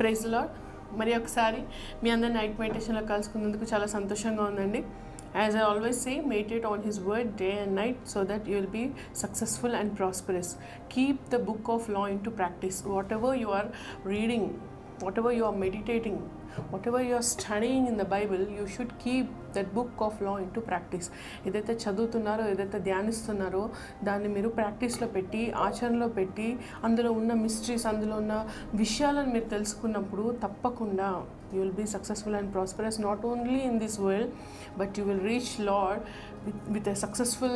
Praise lord. మరి ఒకసారి మీ అందరి నైట్ మెడిటేషన్లో కలుసుకున్నందుకు చాలా సంతోషంగా ఉందండి. As I always say, meditate on his word day and night so that you will be successful and prosperous. Keep the book of law into practice. Whatever you are reading, whatever you are meditating, whatever you are studying in the Bible, you should keep that book of law into practice. ఏదైతే చదువుతున్నారో, ఏదైతే ధ్యానిస్తున్నారో దాన్ని మీరు ప్రాక్టీస్లో పెట్టి, ఆచరణలో పెట్టి, అందులో ఉన్న mysteries, అందులో ఉన్న విషయాలను మీరు తెలుసుకున్నప్పుడు తప్పకుండా you will be successful and prosperous, not only in this world but you will reach Lord with a successful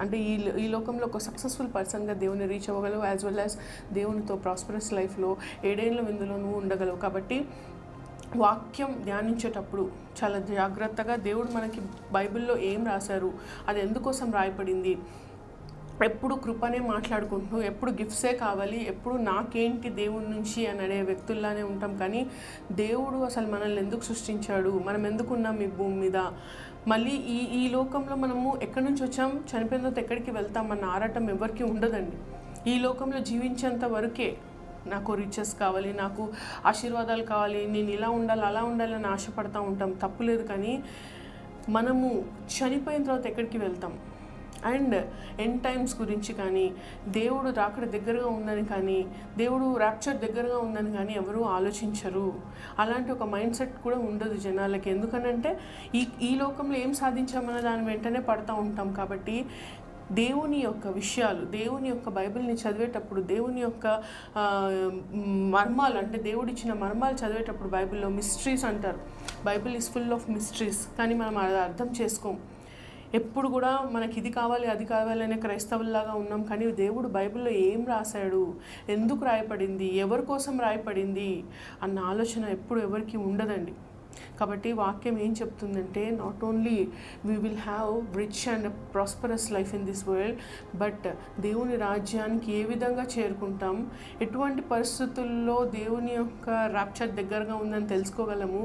అంటే ఈ లోకంలో ఒక సక్సెస్ఫుల్ పర్సన్గా దేవుని రీచ్ అవ్వగలవు, యాజ్ వెల్ యాజ్ దేవునితో ప్రాస్పరస్ లైఫ్లో ఏడేళ్ళ విందులో నువ్వు ఉండగలవు. కాబట్టి వాక్యం ధ్యానించేటప్పుడు చాలా జాగ్రత్తగా దేవుడు మనకి బైబిల్లో ఏం రాశారు, అది ఎందుకోసం రాయబడింది, ఎప్పుడు కృపనే మాట్లాడుకుంటూ, ఎప్పుడు గిఫ్ట్సే కావాలి, ఎప్పుడు నాకేంటి దేవుడి నుంచి అని అనే వ్యక్తుల్లానే ఉంటాం. కానీ దేవుడు అసలు మనల్ని ఎందుకు సృష్టించాడు, మనం ఎందుకున్నాం ఈ భూమి మీద, మళ్ళీ ఈ లోకంలో మనము ఎక్కడి నుంచి వచ్చాం, చనిపోయిన తర్వాత ఎక్కడికి వెళ్తాం అన్న ఆరాటం ఎవరికి ఉండదండి. ఈ లోకంలో జీవించేంత వరకే నాకు రిచెస్ కావాలి, నాకు ఆశీర్వాదాలు కావాలి, నేను ఇలా ఉండాలి అలా ఉండాలని ఆశపడతా ఉంటాం, తప్పులేదు. కానీ మనము చనిపోయిన తర్వాత ఎక్కడికి వెళ్తాం అండ్ ఎండ్ టైమ్స్ గురించి కానీ, దేవుడు రాకడ దగ్గరగా ఉందని కానీ, దేవుడు ర్యాప్చర్ దగ్గరగా ఉందని కానీ ఎవరూ ఆలోచించరు. అలాంటి ఒక మైండ్ సెట్ కూడా ఉండదు జనాలకి. ఎందుకనంటే ఈ లోకంలో ఏం సాధించామన్న దాని వెంటనే పడుతూ ఉంటాం. కాబట్టి దేవుని యొక్క విషయాలు, దేవుని యొక్క బైబిల్ని చదివేటప్పుడు, దేవుని యొక్క మర్మాలు, అంటే దేవుడిచ్చిన మర్మాలు చదివేటప్పుడు, బైబిల్లో మిస్టరీస్ అంటారు, Bible is full of mysteries, కానీ మనం అది అర్థం చేసుకోం. ఎప్పుడు కూడా మనకి ఇది కావాలి అది కావాలి అనే క్రైస్తవుల్లాగా ఉన్నాం. కానీ దేవుడు బైబిల్లో ఏం రాశాడు, ఎందుకు రాయపడింది, ఎవరి కోసం రాయపడింది అన్న ఆలోచన ఎప్పుడు ఎవరికి ఉండదండి. కాబట్టి వాక్యం ఏం చెప్తుందంటే, not only we will have rich and prosperous life in this world, but దేవుని రాజ్యానికి ఏ విధంగా చేరుకుంటాం, ఎటువంటి పరిస్థితుల్లో దేవుని యొక్క ర్యాప్చర్ దగ్గరగా ఉందని తెలుసుకోగలము,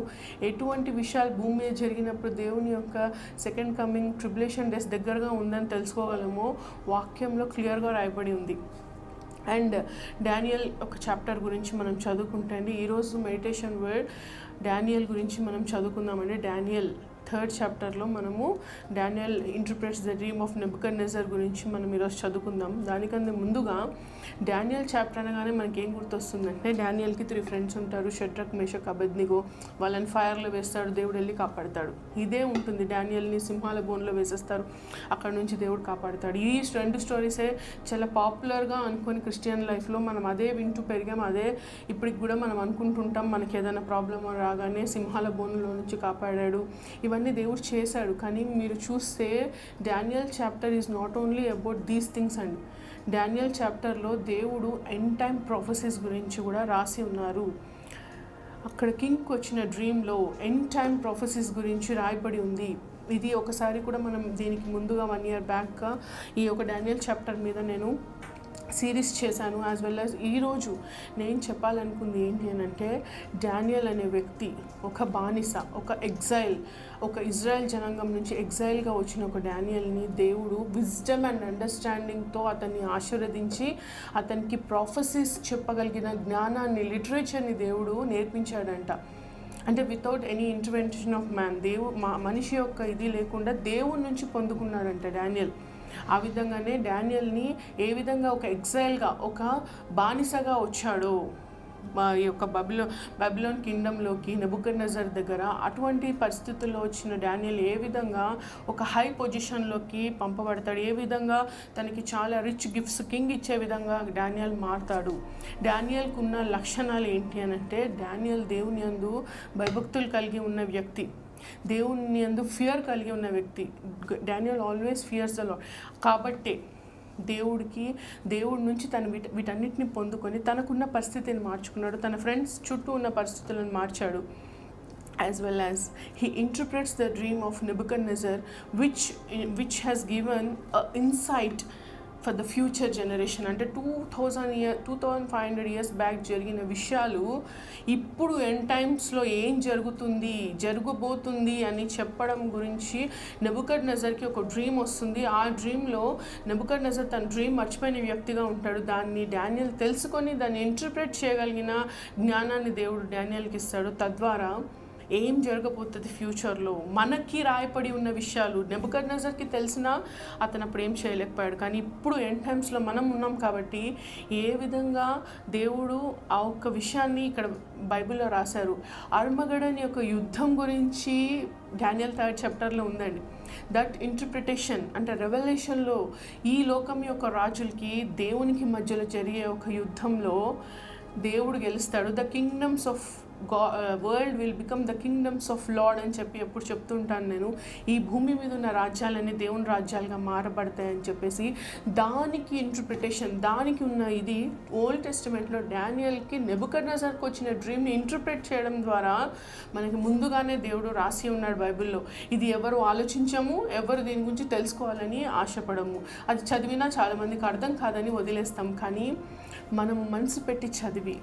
ఎటువంటి విషయాలు భూమి మీద జరిగినప్పుడు దేవుని యొక్క సెకండ్ కమింగ్ ట్రిబులేషన్ డేస్ దగ్గరగా ఉందని తెలుసుకోగలము, వాక్యంలో క్లియర్గా రాయబడి ఉంది. అండ్ డానియల్ ఒక చాప్టర్ గురించి మనం చదువుకుంటే అండి, ఈరోజు మెడిటేషన్ వర్డ్ డానియల్ గురించి మనం చదువుకుందామండి. డానియల్ 3rd చాప్టర్లో మనము Daniel interprets the dream of Nebuchadnezzar గురించి మనం ఈరోజు చదువుకుందాం. దానికన్నా ముందుగా డానియల్ చాప్టర్ అనగానే మనకి ఏం గుర్తొస్తుందంటే, డానియల్కి 3 ఫ్రెండ్స్ ఉంటారు, షడ్రక్, మేషక్, అబెద్నెగో. వాళ్ళని ఫైర్లో వేస్తాడు, దేవుడు వెళ్ళి కాపాడతాడు. ఇదే ఉంటుంది. డానియల్ని సింహాల బోన్లో వేసేస్తారు, అక్కడ నుంచి దేవుడు కాపాడతాడు. ఈ 2 స్టోరీసే చాలా పాపులర్గా అనుకొని క్రిస్టియన్ లైఫ్లో మనం అదే వింటూ పెరిగాం. అదే ఇప్పటికి కూడా మనం అనుకుంటుంటాం, మనకి ఏదైనా ప్రాబ్లమ్ రాగానే సింహాల బోన్లో నుంచి కాపాడాడు, ఇవన్నీ దేవుడు చేశాడు. కానీ మీరు చూస్తే Daniel chapter is not only about these things అండి. డానియల్ చాప్టర్లో దేవుడు ఎండ్ టైమ్ ప్రొఫెసీస్ గురించి కూడా రాసి ఉన్నారు. అక్కడ కింగ్కి వచ్చిన డ్రీమ్లో ఎండ్ టైమ్ ప్రొఫెసీస్ గురించి రాయబడి ఉంది. ఇది ఒకసారి కూడా మనం దీనికి ముందుగా 1 year బ్యాక్గా ఈ ఒక డానియల్ చాప్టర్ మీద నేను సిరీస్ చేశాను. యాజ్ వెల్ యాజ్ ఈరోజు నేను చెప్పాలనుకుంది ఏంటి అని అంటే, డానియల్ అనే వ్యక్తి ఒక బానిస, ఒక ఎగ్జైల్, ఒక ఇజ్రాయెల్ జనాంగం నుంచి ఎగ్జైల్గా వచ్చిన ఒక డానియల్ని దేవుడు విజ్డమ్ అండ్ అండర్స్టాండింగ్తో అతన్ని ఆశీర్వదించి అతనికి ప్రాఫెసీస్ చెప్పగలిగిన జ్ఞానాన్ని, లిటరేచర్ని దేవుడు నేర్పించాడంట. అంటే without any intervention of man, మనిషి యొక్క ఇది లేకుండా దేవుడి నుంచి పొందుకున్నాడంట డానియల్. ఆ విధంగానే డానియల్ని ఏ విధంగా ఒక ఎగ్జైల్గా, ఒక బానిసగా వచ్చాడో ఈ యొక్క బబిలోన్ కింగ్డంలోకి నెబుకద్నెజర్ దగ్గర, అటువంటి పరిస్థితుల్లో వచ్చిన డానియల్ ఏ విధంగా ఒక హై పొజిషన్లోకి పంపబడతాడు, ఏ విధంగా తనకి చాలా రిచ్ గిఫ్ట్స్ కింగ్ ఇచ్చే విధంగా డానియల్ మారుతాడు. డానియల్కు ఉన్న లక్షణాలు ఏంటి అని అంటే, డానియల్ దేవుని యందు భయభక్తులు కలిగి ఉన్న వ్యక్తి, దేవుని యందు ఫియర్ కలిగి ఉన్న వ్యక్తి. Daniel always fears the lord. కాబట్టి దేవుడి నుంచి తను వీటన్నిటిని పొందుకొని తనకున్న పరిస్థితిని మార్చుకున్నాడు, తన ఫ్రెండ్స్ చుట్టూ ఉన్న పరిస్థితులను మార్చాడు. as well as he interprets the dream of Nebuchadnezzar which has given insight for the future generation. అంటే 2500 ఇయర్స్ బ్యాక్ జరిగిన విషయాలు ఇప్పుడు ఎండ్ టైమ్స్లో ఏం జరగబోతుంది అని చెప్పడం గురించి నెబుకద్నెజర్కి ఒక డ్రీమ్ వస్తుంది. ఆ డ్రీమ్లో నెబుకద్నెజర్ తన డ్రీమ్ మర్చిపోయిన వ్యక్తిగా ఉంటాడు. దాన్ని డానియల్ తెలుసుకొని దాన్ని ఇంటర్ప్రెట్ చేయగలిగిన జ్ఞానాన్ని దేవుడు డానియల్కి ఇస్తాడు. తద్వారా ఏం జరగబోతుంది ఫ్యూచర్లో మనకి రాయపడి ఉన్న విషయాలు నెబుకద్నెజర్కి తెలిసినా అతను అప్పుడు ఏం చేయలేకపోయాడు. కానీ ఇప్పుడు ఎండ్ టైమ్స్లో మనం ఉన్నాం కాబట్టి ఏ విధంగా దేవుడు ఆ ఒక్క విషయాన్ని ఇక్కడ బైబిల్లో రాశారు. అర్మగడన్ యొక్క యుద్ధం గురించి డానియల్ 3rd చాప్టర్లో ఉందండి. దట్ ఇంటర్ప్రిటేషన్ అంటే రెవల్యూషన్లో ఈ లోకం యొక్క రాజులకి దేవునికి మధ్యలో జరిగే ఒక యుద్ధంలో దేవుడు గెలుస్తాడు. The kingdoms of world will become the kingdoms of lord అని చెప్పి ఎప్పుడు చెప్తుంటాను నేను. ఈ భూమి మీద ఉన్న రాజ్యాలన్నీ దేవుని రాజ్యాలుగా మారబడతాయని చెప్పేసి దానికి ఇంటర్ప్రిటేషన్, దానికి ఉన్న ఇది ఓల్డ్ టెస్టిమెంట్లో డానియల్కి నెబుకద్నెజర్కి వచ్చిన డ్రీమ్ని ఇంటర్ప్రిట్ చేయడం ద్వారా మనకి ముందుగానే దేవుడు రాసి ఉన్నాడు బైబిల్లో. ఇది ఎవరు ఆలోచించము, ఎవరు దీని గురించి తెలుసుకోవాలని ఆశపడము. అది చదివినా చాలామందికి అర్థం కాదని వదిలేస్తాం. కానీ మనము మనసు పెట్టి చదివి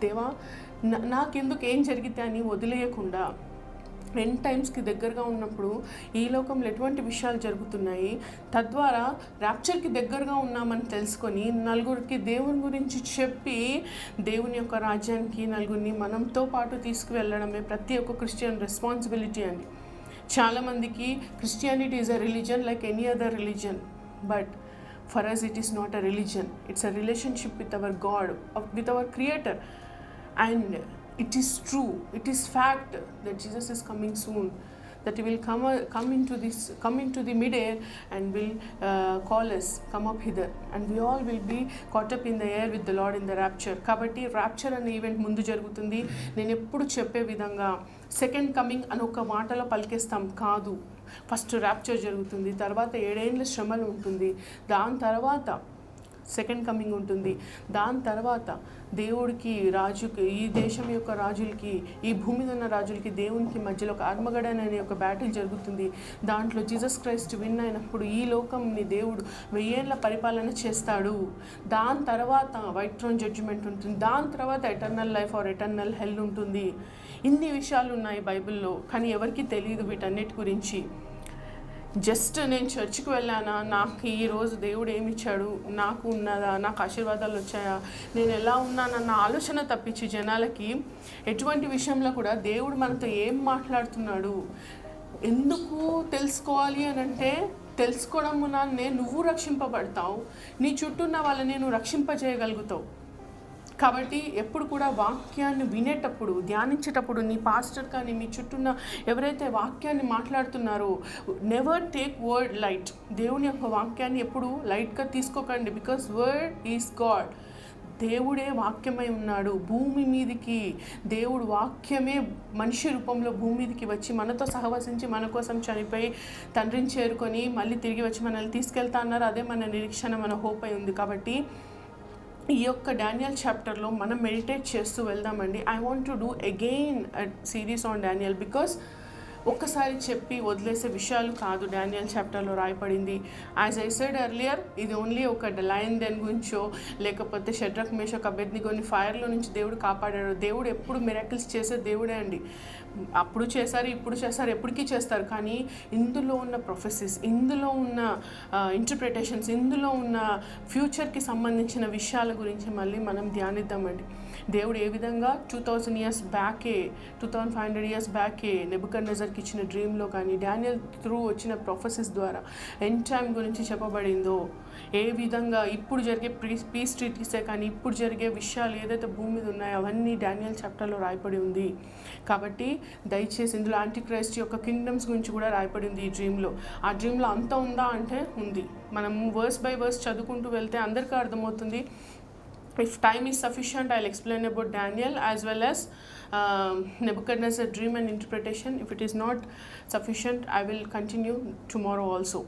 దేవా నాకెందుకు ఏం జరిగితే అని వదిలేయకుండా ఎండ్ టైమ్స్కి దగ్గరగా ఉన్నప్పుడు ఈ లోకంలో ఎటువంటి విషయాలు జరుగుతున్నాయి, తద్వారా ర్యాప్చర్కి దగ్గరగా ఉన్నామని తెలుసుకొని నలుగురికి దేవుని గురించి చెప్పి దేవుని యొక్క రాజ్యానికి నలుగురిని మనంతో పాటు తీసుకువెళ్ళడమే ప్రతి ఒక్క క్రిస్టియన్ రెస్పాన్సిబిలిటీ అండి. చాలామందికి Christianity is a religion like any other religion, but for us it is not a religion, it's a relationship with our God, with our creator. And it is true, it is fact that Jesus is coming soon, that he will come into the mid-air and will call us, come up hither, and we all will be caught up in the air with the Lord in the rapture. కాబట్టి rapture అనే event ముందు జరుగుతుంది. నేను ఎప్పుడు చెప్పే విధంగా second coming అని ఒక మాటలో పలికేస్తాం కాదు. ఫస్ట్ ర్యాప్చర్ జరుగుతుంది, తర్వాత 7 ఏళ్ళ శ్రమలు ఉంటుంది, దాని తర్వాత సెకండ్ కమింగ్ ఉంటుంది, దాని తర్వాత దేవుడికి రాజుకి ఈ దేశం యొక్క రాజులకి ఈ భూమి మీద ఉన్న రాజులకి దేవునికి మధ్యలో ఒక ఆర్మగడన్ అనే ఒక బ్యాటిల్ జరుగుతుంది. దాంట్లో జీసస్ క్రైస్ట్ విన్ అయినప్పుడు ఈ లోకంని దేవుడు 1000 ఏళ్ళ పరిపాలన చేస్తాడు. దాని తర్వాత వైట్ థ్రోన్ జడ్జిమెంట్ ఉంటుంది, దాని తర్వాత eternal life or eternal hell ఉంటుంది. ఇన్ని విషయాలు ఉన్నాయి బైబిల్లో, కానీ ఎవరికి తెలియదు వీటన్నిటి గురించి. జస్ట్ నేను చర్చికి వెళ్ళానా, నాకు ఈరోజు దేవుడు ఏమి ఇచ్చాడు, నాకు ఉన్నదా, నాకు ఆశీర్వాదాలు వచ్చాయా, నేను ఎలా ఉన్నానన్న ఆలోచన తప్పించి జనాలకి ఎటువంటి విషయంలో కూడా దేవుడు మనతో ఏం మాట్లాడుతున్నాడు ఎందుకు తెలుసుకోవాలి అని అంటే, తెలుసుకోవడం వలనే నువ్వు రక్షింపబడతావు, నీ చుట్టూ ఉన్న వాళ్ళని నువ్వు రక్షింపజేయగలుగుతావు. కాబట్టి ఎప్పుడు కూడా వాక్యాన్ని వినేటప్పుడు, ధ్యానించేటప్పుడు నీ పాస్టర్ కానీ మీ చుట్టూన్న ఎవరైతే వాక్యాన్ని మాట్లాడుతున్నారో నెవర్ టేక్ వర్డ్ లైట్. దేవుని యొక్క వాక్యాన్ని ఎప్పుడు లైట్గా తీసుకోకండి. Because word is God. దేవుడే వాక్యమై ఉన్నాడు. భూమి మీదికి దేవుడు వాక్యమే మనిషి రూపంలో భూమి మీదికి వచ్చి మనతో సహవసించి మన కోసం చనిపోయి తండ్రిని చేరుకొని మళ్ళీ తిరిగి వచ్చి మనల్ని తీసుకెళ్తా అన్నారు. అదే మన నిరీక్షణ, మన హోప్ అయి ఉంది. కాబట్టి ఈ యొక్క డానియల్ చాప్టర్లో మనం మెడిటేట్ చేస్తూ వెళ్దామండి. I want to do again series on Daniel, because ఒక్కసారి చెప్పి వదిలేసే విషయాలు కాదు డానియల్ చాప్టర్లో రాయపడింది. యాజ్ ఐ సెడ్ ఎర్లియర్, ఇది ఓన్లీ ఒక లయన్ దెన్ గురించో లేకపోతే షడ్రక్ మేషక్ అబేద్నెగోని ఫైర్లో నుంచి దేవుడు కాపాడాడు. దేవుడు ఎప్పుడు మిరాకిల్స్ చేసే దేవుడే అండి. అప్పుడు చేశారు, ఇప్పుడు చేస్తారు, ఎప్పటికీ చేస్తారు. కానీ ఇందులో ఉన్న ప్రొఫెసీస్, ఇందులో ఉన్న ఇంటర్ప్రిటేషన్స్, ఇందులో ఉన్న ఫ్యూచర్కి సంబంధించిన విషయాల గురించి మళ్ళీ మనం ధ్యానిద్దామండి. దేవుడు ఏ విధంగా 2500 ఇయర్స్ బ్యాకే నెబుకద్నెజర్కి ఇచ్చిన డ్రీమ్లో కానీ డానియల్ త్రూ వచ్చిన ప్రొఫెసీస్ ద్వారా ఎండ్ టైమ్ గురించి చెప్పబడిందో, ఏ విధంగా ఇప్పుడు జరిగే పీస్ ట్రీటీసే కానీ ఇప్పుడు జరిగే విషయాలు ఏదైతే భూమి మీద ఉన్నాయో అవన్నీ డానియల్ చాప్టర్లో రాయపడి ఉంది. కాబట్టి దయచేసి ఇందులో యాంటీక్రైస్ట్ యొక్క కింగ్డమ్స్ గురించి కూడా రాయపడి ఉంది ఈ డ్రీమ్లో. ఆ డ్రీమ్లో అంత ఉందా అంటే ఉంది. మనం వర్స్ బై వర్స్ చదువుకుంటూ వెళ్తే అందరికీ అర్థమవుతుంది. If time is sufficient, I'll explain about Daniel as well as Nebuchadnezzar dream and interpretation. If it is not sufficient, I will continue tomorrow also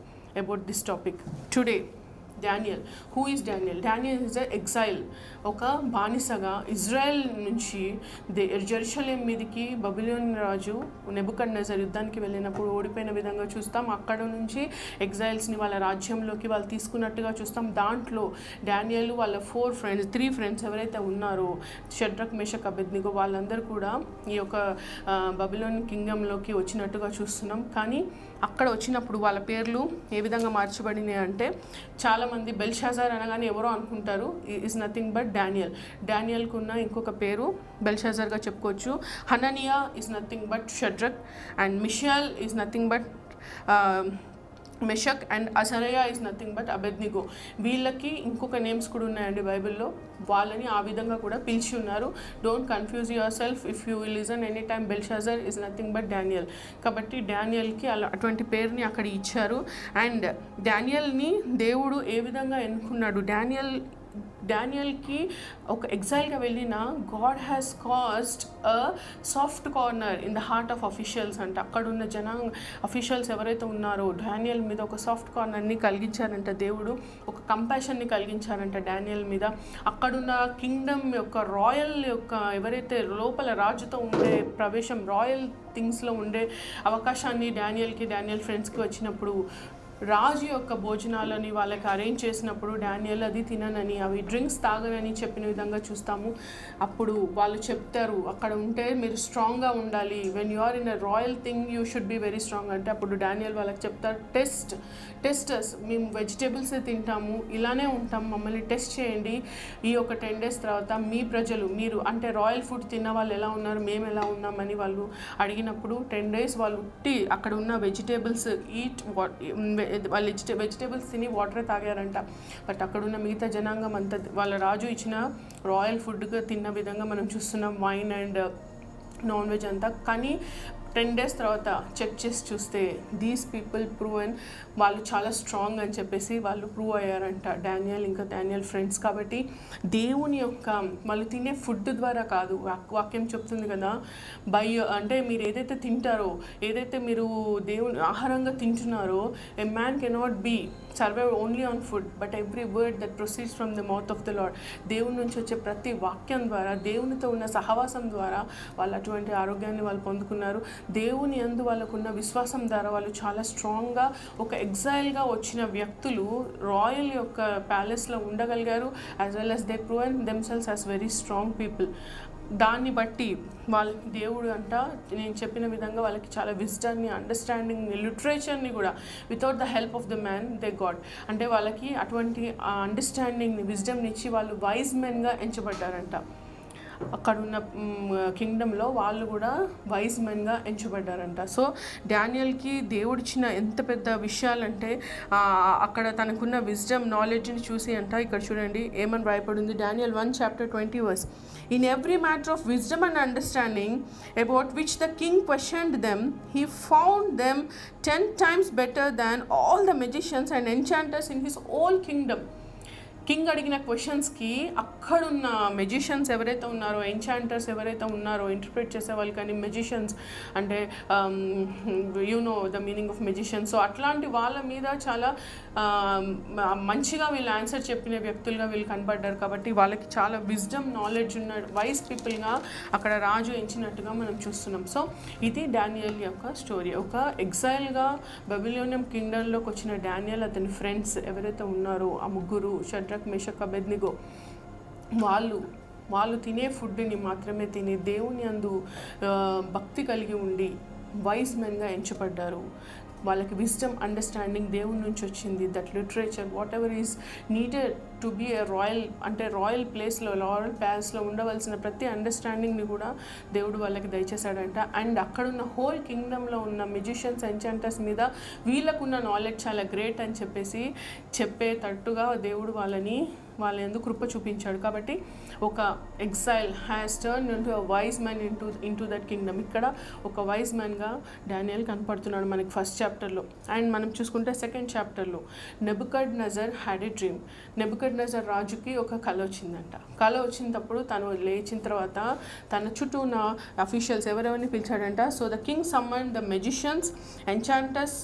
about this topic. Today, Daniel. Who is Daniel? Daniel is a exhale. ఒక బానిసగా Israel నుంచి Jerusalem మీదకి Babylon రాజు Nebuchadnezzar యుద్ధానికి వెళ్ళినప్పుడు ఓడిపోయిన విధంగా చూస్తాం. అక్కడ నుంచి ఎగ్జైల్స్ని వాళ్ళ రాజ్యంలోకి వాళ్ళు తీసుకున్నట్టుగా చూస్తాం. దాంట్లో డానియల్ వాళ్ళ 3 ఫ్రెండ్స్ ఎవరైతే ఉన్నారో, షడ్రక్, మేషక్, అబేద్నెగో, వాళ్ళందరూ కూడా ఈ యొక్క బబిలోన్ కింగ్డంలోకి వచ్చినట్టుగా చూస్తున్నాం. కానీ అక్కడ వచ్చినప్పుడు వాళ్ళ పేర్లు ఏ విధంగా మార్చబడినాయి అంటే, చాలామంది బెల్షాజార్ అనగానే ఎవరో అనుకుంటారు, ఈజ్ నథింగ్ బట్ డానియల్. డానియల్కు ఉన్న ఇంకొక పేరు బెల్షాజార్గా చెప్పుకోవచ్చు. Hananiah is nothing but Shadrach, and Mishael is nothing but Meshach, and Azariah is nothing but Abednego. వీళ్ళకి ఇంకొక నేమ్స్ కూడా ఉన్నాయండి బైబిల్లో. వాళ్ళని ఆ విధంగా కూడా పిలిచి ఉన్నారు. Don't confuse your self if you will listen any time Belshazzar is nothing but Daniel. కాబట్టి డానియల్కి అలా అటువంటి పేరుని అక్కడ ఇచ్చారు. అండ్ డానియల్ని దేవుడు ఏ విధంగా ఎన్నుకున్నాడు? డానియల్కి ఒక ఎగ్జైల్గా వెళ్ళిన God has caused a soft corner in the heart of officials అంట. అక్కడున్న అఫీషియల్స్ ఎవరైతే ఉన్నారో డానియల్ మీద ఒక సాఫ్ట్ కార్నర్ని కలిగించారంట దేవుడు. ఒక కంపాషన్ని కలిగించారంట డానియల్ మీద. అక్కడున్న కింగ్డమ్ యొక్క రాయల్ యొక్క ఎవరైతే లోపల రాజుతో ఉండే ప్రవేశం, రాయల్ థింగ్స్లో ఉండే అవకాశాన్ని డానియల్ ఫ్రెండ్స్కి వచ్చినప్పుడు, రాజు యొక్క భోజనాలని వాళ్ళకి అరేంజ్ చేసినప్పుడు డానియల్ అది తిననని, అవి డ్రింక్స్ తాగనని చెప్పిన విధంగా చూస్తాము. అప్పుడు వాళ్ళు చెప్తారు, అక్కడ ఉంటే మీరు స్ట్రాంగ్గా ఉండాలి, when you are in a royal thing you should be very strong అంటే, అప్పుడు డానియల్ వాళ్ళకి చెప్తారు, టెస్టర్స్, మేము వెజిటేబుల్సే తింటాము, ఇలానే ఉంటాం, మమ్మల్ని టెస్ట్ చేయండి. ఈ ఒక 10 days తర్వాత మీ ప్రజలు, మీరు అంటే రాయల్ ఫుడ్ తిన్న వాళ్ళు ఎలా ఉన్నారు, మేము ఎలా ఉన్నామని వాళ్ళు అడిగినప్పుడు 10 days వాళ్ళు అక్కడ ఉన్న వెజిటేబుల్స్ వాళ్ళు వెజిటేబుల్స్ తిని వాటర్ తాగారంట. బట్ అక్కడున్న మిగతా జనాంగం అంతా వాళ్ళ రాజు ఇచ్చిన రాయల్ ఫుడ్గా తిన్న విధంగా మనం చూస్తున్నాం, వైన్ అండ్ నాన్ వెజ్ అంతా. కానీ 10 days తర్వాత చెక్ చేసి చూస్తే దీస్ పీపుల్ ప్రూవ్ అండ్ వాళ్ళు చాలా స్ట్రాంగ్ అని చెప్పేసి వాళ్ళు ప్రూవ్ అయ్యారంట, డానియల్ ఫ్రెండ్స్. కాబట్టి దేవుని యొక్క వాళ్ళు తినే ఫుడ్ ద్వారా కాదు, వాక్యం చెప్తుంది కదా, అంటే మీరు ఏదైతే తింటారో, ఏదైతే మీరు దేవుని ఆహారంగా తింటున్నారో, a man cannot be survive only on food but every word that proceeds from the mouth of the Lord. దేవుని నుంచి వచ్చే ప్రతి వాక్యం ద్వారా, దేవునితో ఉన్న సహవాసం ద్వారా వాళ్ళు అటువంటి ఆరోగ్యాన్ని వాళ్ళు పొందుకున్నారు. దేవుని యందు వాళ్ళకున్న విశ్వాసం ద్వారా వాళ్ళు చాలా స్ట్రాంగ్గా, ఒక ఎగ్జైల్గా వచ్చిన వ్యక్తులు రాయల్ యొక్క ప్యాలెస్లో ఉండగలిగారు. As well as they proven themselves as very strong people. దాన్ని బట్టి వాళ్ళకి దేవుడు అంట, నేను చెప్పిన విధంగా వాళ్ళకి చాలా విజ్డమ్ని, అండర్స్టాండింగ్ని, లిటరేచర్ని కూడా without the help of the man they God. అంటే వాళ్ళకి అటువంటి అండర్స్టాండింగ్ని, విజ్డమ్ని ఇచ్చి వాళ్ళు వైజ్ మెన్గా ఎంచబడ్డారంట. అక్కడున్న కింగ్డంలో వాళ్ళు కూడా వైజ్ మెన్గా ఎంచబడ్డారంట. సో డానియల్కి దేవుడిచ్చిన ఎంత పెద్ద విషయాలంటే, అక్కడ తనకున్న విజ్డమ్, నాలెడ్జ్ని చూసి అంట, ఇక్కడ చూడండి ఏమని రాయబడింది, Daniel 1:20. In every matter of wisdom and understanding about which the king questioned them, he found them 10 times better than all the magicians and enchanters in his whole kingdom. King అడిగిన క్వశ్చన్స్కి అక్కడున్న మెజిషియన్స్ ఎవరైతే ఉన్నారో, ఎంచాంటర్స్ ఎవరైతే ఉన్నారో, interpret చేసేవాళ్ళు, కానీ magicians అంటే you know the meaning of magicians. So అట్లాంటి వాళ్ళ మీద చాలా మంచిగా వీళ్ళు ఆన్సర్ చెప్పిన వ్యక్తులుగా వీళ్ళు కనబడ్డారు. కాబట్టి వాళ్ళకి చాలా విజ్డమ్, నాలెడ్జ్ ఉన్న వైస్ పీపుల్గా అక్కడ రాజు ఎంచినట్టుగా మనం చూస్తున్నాం. సో ఇది డానియల్ యొక్క స్టోరీ. ఒక ఎగ్జైల్గా బబిలోనియం కింగ్డంలోకి వచ్చిన డానియల్, అతని ఫ్రెండ్స్ ఎవరైతే ఉన్నారో ఆ ముగ్గురు, షడ్రక్, మేషక్, అబేద్నెగో, వాళ్ళు తినే ఫుడ్ని మాత్రమే తిని దేవుని యందు భక్తి కలిగి ఉండి వైస్ మెన్గా ఎంచబడ్డారు. వాళ్ళకి విజ్డమ్, అండర్స్టాండింగ్ దేవుని నుంచి వచ్చింది. That literature whatever is needed to be a royal, అంటే రాయల్ ప్లేస్లో, రాయల్ ప్యాలెస్లో ఉండవలసిన ప్రతి అండర్స్టాండింగ్ని కూడా దేవుడు వాళ్ళకి దయచేశాడంట. అండ్ అక్కడున్న హోల్ కింగ్డంలో ఉన్న మెజిషియన్స్, ఎంచాంటర్స్ మీద వీళ్ళకున్న నాలెడ్జ్ చాలా గ్రేట్ అని చెప్పేసి చెప్పేటట్టుగా దేవుడు వాళ్ళ యందు కృప చూపించాడు. కాబట్టి ఒక exhale has turn into wise man into that Kingdom. ఇక్కడ ఒక వైజ్ మ్యాన్గా డానియల్ కనపడుతున్నాడు మనకి ఫస్ట్ చాప్టర్లో. అండ్ మనం చూసుకుంటే సెకండ్ చాప్టర్లో నెబుకడ్నెజర్ హ్యాడ్ ఎ డ్రీమ్. నెబుకడ్నెజర్ రాజుకి ఒక కళ వచ్చిందంట. కళ వచ్చినప్పుడు తను లేచిన తర్వాత తన చుట్టూ ఉన్న అఫీషియల్స్ ఎవరెవరిని పిలిచాడంట. So the king summon the magicians, enchanters,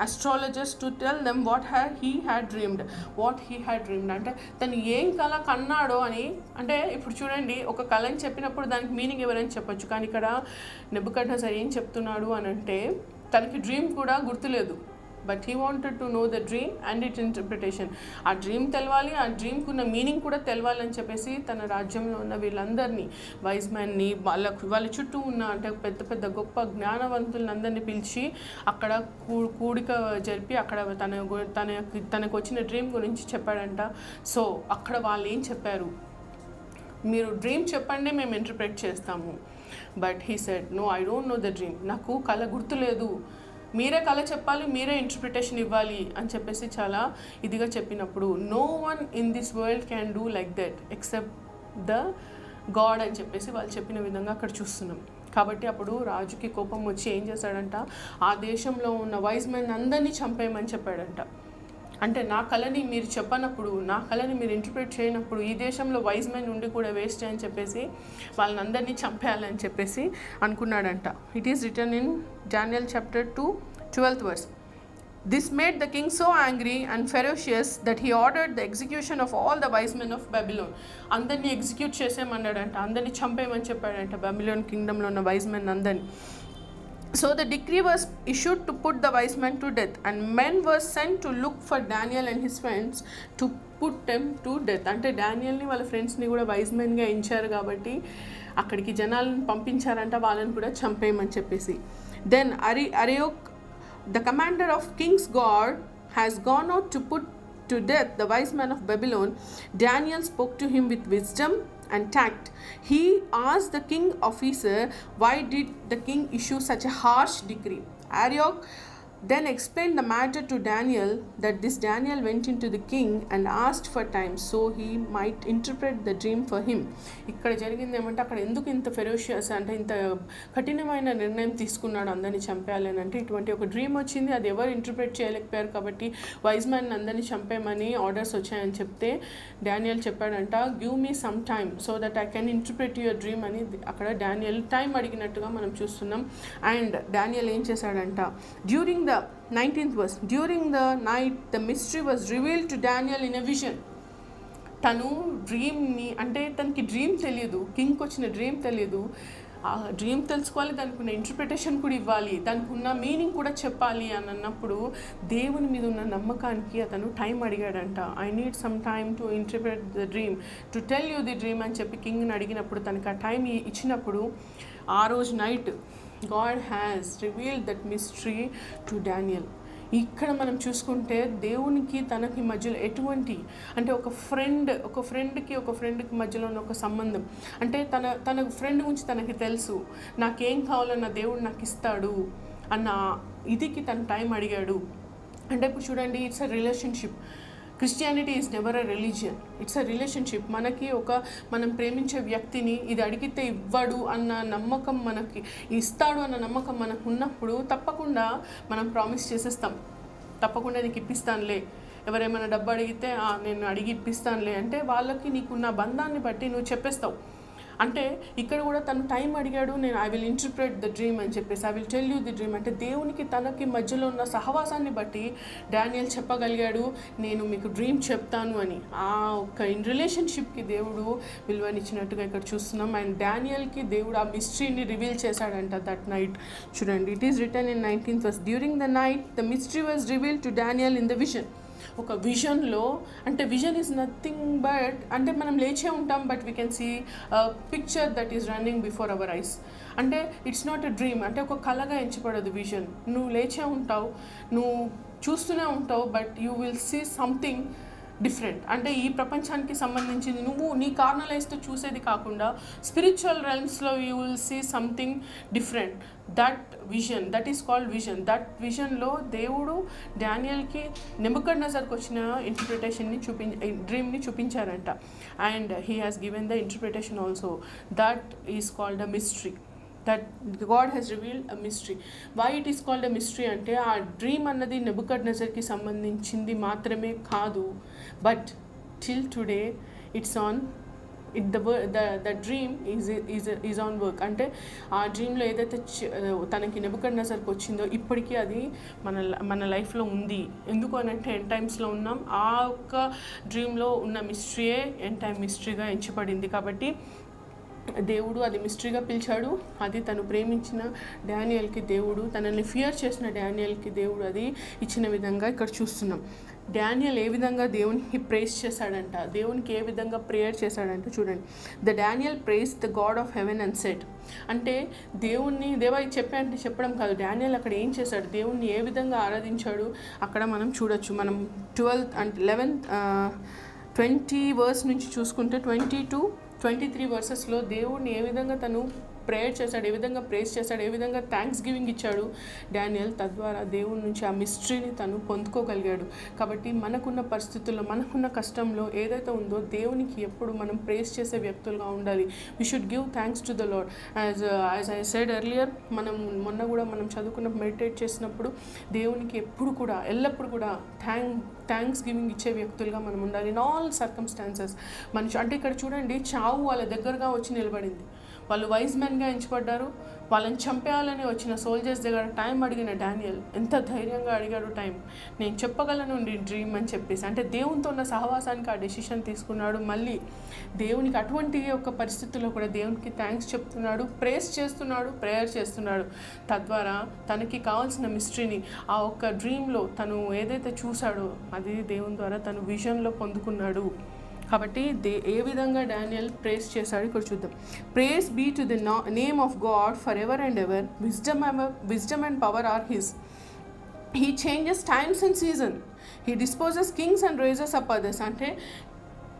astrologers to tell them what he had dreamed. అంటే తను ఏం కళ కన్నాడో అని. అంటే ఇప్పుడు చూడండి, ఒక కళని చెప్పినప్పుడు దానికి మీనింగ్ ఎవరైనా చెప్పొచ్చు, కానీ ఇక్కడ నెబుకడ్నెజర్ ఏం చెప్తున్నాడు అని అంటే తనకి డ్రీమ్ కూడా గుర్తులేదు. But he wanted to know the dream and it interpretation. ఆ డ్రీమ్ తెలవాలి, ఆ డ్రీమ్కి ఉన్న మీనింగ్ కూడా తెలవాలి అని చెప్పేసి తన రాజ్యంలో ఉన్న వీళ్ళందరినీ, వైజ్ మ్యాన్ని, వాళ్ళ చుట్టూ ఉన్న అంటే పెద్ద పెద్ద గొప్ప జ్ఞానవంతులందరినీ పిలిచి అక్కడ కూడిక జరిపి అక్కడ తనకు వచ్చిన డ్రీమ్ గురించి చెప్పాడంట. సో అక్కడ వాళ్ళు ఏం చెప్పారు, మీరు డ్రీమ్ చెప్పండి, మేము ఇంటర్ప్రెట్ చేస్తాము. But he said no, I don't know the dream. నాకు కళ గుర్తులేదు, మీరే కళ చెప్పాలి, మీరే ఇంటర్ప్రిటేషన్ ఇవ్వాలి అని చెప్పేసి చాలా ఇదిగా చెప్పినప్పుడు no one in this world can do like that except the God అని చెప్పేసి వాళ్ళు చెప్పిన విధంగా అక్కడ చూస్తున్నాం. కాబట్టి అప్పుడు రాజుకి కోపం వచ్చి ఏం చేశాడంట, ఆ దేశంలో ఉన్న వైజ్ మెన్ అందరినీ చంపేయమని చెప్పాడంట. అంటే నా కళని మీరు చెప్పనప్పుడు, నా కళని మీరు ఇంటర్ప్రిట్ చేయనప్పుడు ఈ దేశంలో వైజ్ మెన్ ఉండి కూడా వేస్ట్ అని చెప్పేసి వాళ్ళని అందరినీ చంపేయాలని చెప్పేసి అనుకున్నాడంట. It is written in Daniel chapter 2, 12th verse. This made the king so angry and ferocious that he ordered the execution of all the wise men of Babylon. అందరినీ ఎగ్జిక్యూట్ చేసేయమన్నాడంట, అందరినీ చంపేయమని చెప్పాడంట బబిలోన్ కింగ్డమ్లో ఉన్న వైజ్ మెన్ అందరినీ. So the decree was issued to put the wise men to death, and men were sent to look for Daniel and his friends to put them to death. అంటే డానియల్ని వాళ్ళ ఫ్రెండ్స్ని కూడా wise మెన్గా ఎంచారు కాబట్టి అక్కడికి జనాలను పంపించారంట, వాళ్ళని కూడా చంపేయమని చెప్పేసి. Then Arioch, the commander of king's guard, has gone out to put to death the wise men of Babylon. Daniel spoke to him with wisdom and tact. He asked the king officer, why did the king issue such a harsh decree? Arioch then explained the matter to Daniel, that this Daniel went into the king and asked for time so he might interpret the dream for him. ఇక్కడ జరిగింది ఏమంటే అక్కడ ఎందుకు ఇంత ferocious అంటే ఇంత కఠినమైన నిర్ణయం తీసుకున్నాడు అందరినీ చంపేయాలని అంటే, ఇటువంటి ఒక డ్రీమ్ వచ్చింది, అది ఎవరు ఇంటర్ప్రెట్ చేయలేకపోయారు కాబట్టి వైజ్ మ్యాన్ అందరినీ చంపేయమని ఆర్డర్స్ వచ్చాయని చెప్తే డానియల్ చెప్పాడంట, give me some time so that I can interpret your dream అని అక్కడ డానియల్ టైం అడిగినట్టుగా మనం చూస్తున్నాం. అండ్ డానియల్ ఏం చేశాడంట, during the 19th verse, during the night the mystery was revealed to Daniel in a vision. తను డ్రీమ్ని అంటే తనకి డ్రీమ్ తెలియదు, కింగ్కి వచ్చిన డ్రీమ్ తెలియదు, ఆ డ్రీమ్ తెలుసుకోవాలి, దానికి ఉన్న ఇంటర్ప్రిటేషన్ కూడా ఇవ్వాలి, దానికి ఉన్న మీనింగ్ కూడా చెప్పాలి అని అన్నప్పుడు దేవుని మీద ఉన్న నమ్మకానికి అతను టైం అడిగాడంట. I need some time to interpret the dream, to tell you the dream అని చెప్పి కింగ్ని అడిగినప్పుడు తనకు ఆ టైం ఇచ్చినప్పుడు ఆ రోజు night God has revealed that mystery to Daniel. ఇక్కడ మనం చూసుకుంటే దేవునికి తనకి మధ్యలో ఎటువంటి అంటే ఒక ఫ్రెండ్కి మధ్యలో ఉన్న ఒక సంబంధం అంటే తన ఫ్రెండ్ గురించి తనకి తెలుసు, నాకేం కావాలన్న దేవుడు నాకు ఇస్తాడు అన్న ఇదికి తను టైం అడిగాడు. అంటే ఇప్పుడు చూడండి, it's a relationship. Christianity is never a religion, it's a relationship. మనకి మనం ప్రేమించే వ్యక్తిని ఇది అడిగితే ఇవ్వడు అన్న నమ్మకం, మనకి ఇస్తాడు అన్న నమ్మకం మనకు ఉన్నప్పుడు తప్పకుండా మనం ప్రామిస్ చేసేస్తాం, తప్పకుండా నీకు ఇప్పిస్తానులే. ఎవరేమైనా డబ్బు అడిగితే నేను అడిగి ఇప్పిస్తానులే అంటే వాళ్ళకి నీకున్న బంధాన్ని బట్టి నువ్వు చెప్పేస్తావు. అంటే ఇక్కడ కూడా తను టైం అడిగాడు, నేను I will interpret the dream అని చెప్పేసి, I will tell you the dream అంటే దేవునికి తనకి మధ్యలో ఉన్న సహవాసాన్ని బట్టి డానియల్ చెప్పగలిగాడు, నేను మీకు డ్రీమ్ చెప్తాను అని. ఆ ఒక రిలేషన్షిప్కి దేవుడు విలువనిచ్చినట్టుగా ఇక్కడ చూస్తున్నాం. అండ్ డానియల్కి దేవుడు ఆ మిస్టరీని రివీల్ చేశాడంట దట్ నైట్. చూడండి, it is written in 19th verse, during the night the mystery was revealed to Daniel in the vision. ఒక విజన్లో అంటే విజన్ ఈజ్ నథింగ్ బట్ అంటే మనం లేచే ఉంటాం, but we can see picture that is running before our eyes. అంటే it's not a dream, అంటే ఒక కళగా ఎంచబడదు విజన్. నువ్వు లేచే ఉంటావు, నువ్వు చూస్తూనే ఉంటావు, but you will see something different. అంటే ఈ ప్రపంచానికి సంబంధించింది నువ్వు నీ కార్నల్ ఐస్తో చూసేది కాకుండా స్పిరిచువల్ రెల్మ్స్లో you will see something different. That vision, that is called vision. That విజన్లో దేవుడు డానియల్కి నెబుకడ్నెజర్కి వచ్చిన ఇంటర్ప్రిటేషన్ని డ్రీమ్ని చూపించారంట. And he has given the interpretation also. That is called a mystery. that God has revealed a mystery. Why it is called a mystery అంటే ఆ డ్రీమ్ అన్నది నెబుకద్నెజర్కి సంబంధించింది మాత్రమే కాదు, but till today it's on the dream is on work. అంటే ఆ డ్రీమ్లో ఏదైతే తనకి నెబుకద్నెజర్కి వచ్చిందో ఇప్పటికీ అది మన లైఫ్లో ఉంది. ఎందుకు అని అంటే ఎండ్ టైమ్స్లో ఉన్నాం. ఆ ఒక్క డ్రీమ్లో ఉన్న మిస్టరీయే ఎండ్ టైమ్ మిస్టరీగా ఎంచబడింది. కాబట్టి దేవుడు అది మిస్టరీగా పిలిచాడు. అది తను ప్రేమించిన డానియల్కి దేవుడు, తనని ఫియర్ చేసిన డానియల్కి దేవుడు అది ఇచ్చిన విధంగా ఇక్కడ చూస్తున్నాం. డానియల్ ఏ విధంగా దేవునికి ప్రేస్ చేశాడంట, దేవునికి ఏ విధంగా ప్రేయర్ చేశాడంట చూడండి. The Daniel praise the God of heaven and said. అంటే దేవుణ్ణి దేవా చెప్పడం కాదు, డానియల్ అక్కడ ఏం చేశాడు, దేవుణ్ణి ఏ విధంగా ఆరాధించాడు అక్కడ మనం చూడొచ్చు. మనం 12 and 11 20 verse నుంచి చూసుకుంటే 22-23 వర్సెస్లో దేవుడిని ఏ విధంగా తను ప్రేయర్ చేశాడు, ఏ విధంగా ప్రేస్ చేశాడు, ఏ విధంగా థ్యాంక్స్ గివింగ్ ఇచ్చాడు డానియల్. తద్వారా దేవుడి నుంచి ఆ మిస్టరీని తను పొందుకోగలిగాడు. కాబట్టి మనకున్న పరిస్థితుల్లో, మనకున్న కష్టంలో ఏదైతే ఉందో దేవునికి ఎప్పుడు మనం ప్రేస్ చేసే వ్యక్తులుగా ఉండాలి. We should give thanks to the Lord. As I said earlier, మొన్న కూడా మనం చదువుకున్న మెడిటేట్ చేసినప్పుడు దేవునికి ఎప్పుడు కూడా ఎల్లప్పుడు కూడా థ్యాంక్స్ గివింగ్ ఇచ్చే వ్యక్తులుగా మనం ఉండాలి ఇన్ ఆల్ సర్కమ్స్టాన్సెస్. అంటే ఇక్కడ చూడండి, చావు వాళ్ళ దగ్గరగా వచ్చి నిలబడింది. వాళ్ళు వైజ్ మెన్గా ఎంచబడ్డారు. వాళ్ళని చంపేయాలని వచ్చిన సోల్జర్స్ దగ్గర టైం అడిగిన డానియల్ ఎంత ధైర్యంగా అడిగాడు టైం. నేను చెప్పగలను డ్రీమ్ అని చెప్పేసి, అంటే దేవునితో ఉన్న సహవాసానికి ఆ డెసిషన్ తీసుకున్నాడు. మళ్ళీ దేవునికి అటువంటి ఒక పరిస్థితుల్లో కూడా దేవునికి థ్యాంక్స్ చెప్తున్నాడు, ప్రేస్ చేస్తున్నాడు, ప్రేయర్ చేస్తున్నాడు. తద్వారా తనకి కావాల్సిన మిస్టరీని ఆ ఒక్క డ్రీమ్లో తను ఏదైతే చూశాడో అది దేవుని ద్వారా తను విజన్లో పొందుకున్నాడు. కాబట్టి ఏ విధంగా డానియల్ ప్రేస్ చేశాడు ఇక్కడ చూద్దాం. Praise be to the name of God forever and ever. Wisdom and power are his. He changes times and season. He disposes kings and raises up others. అంటే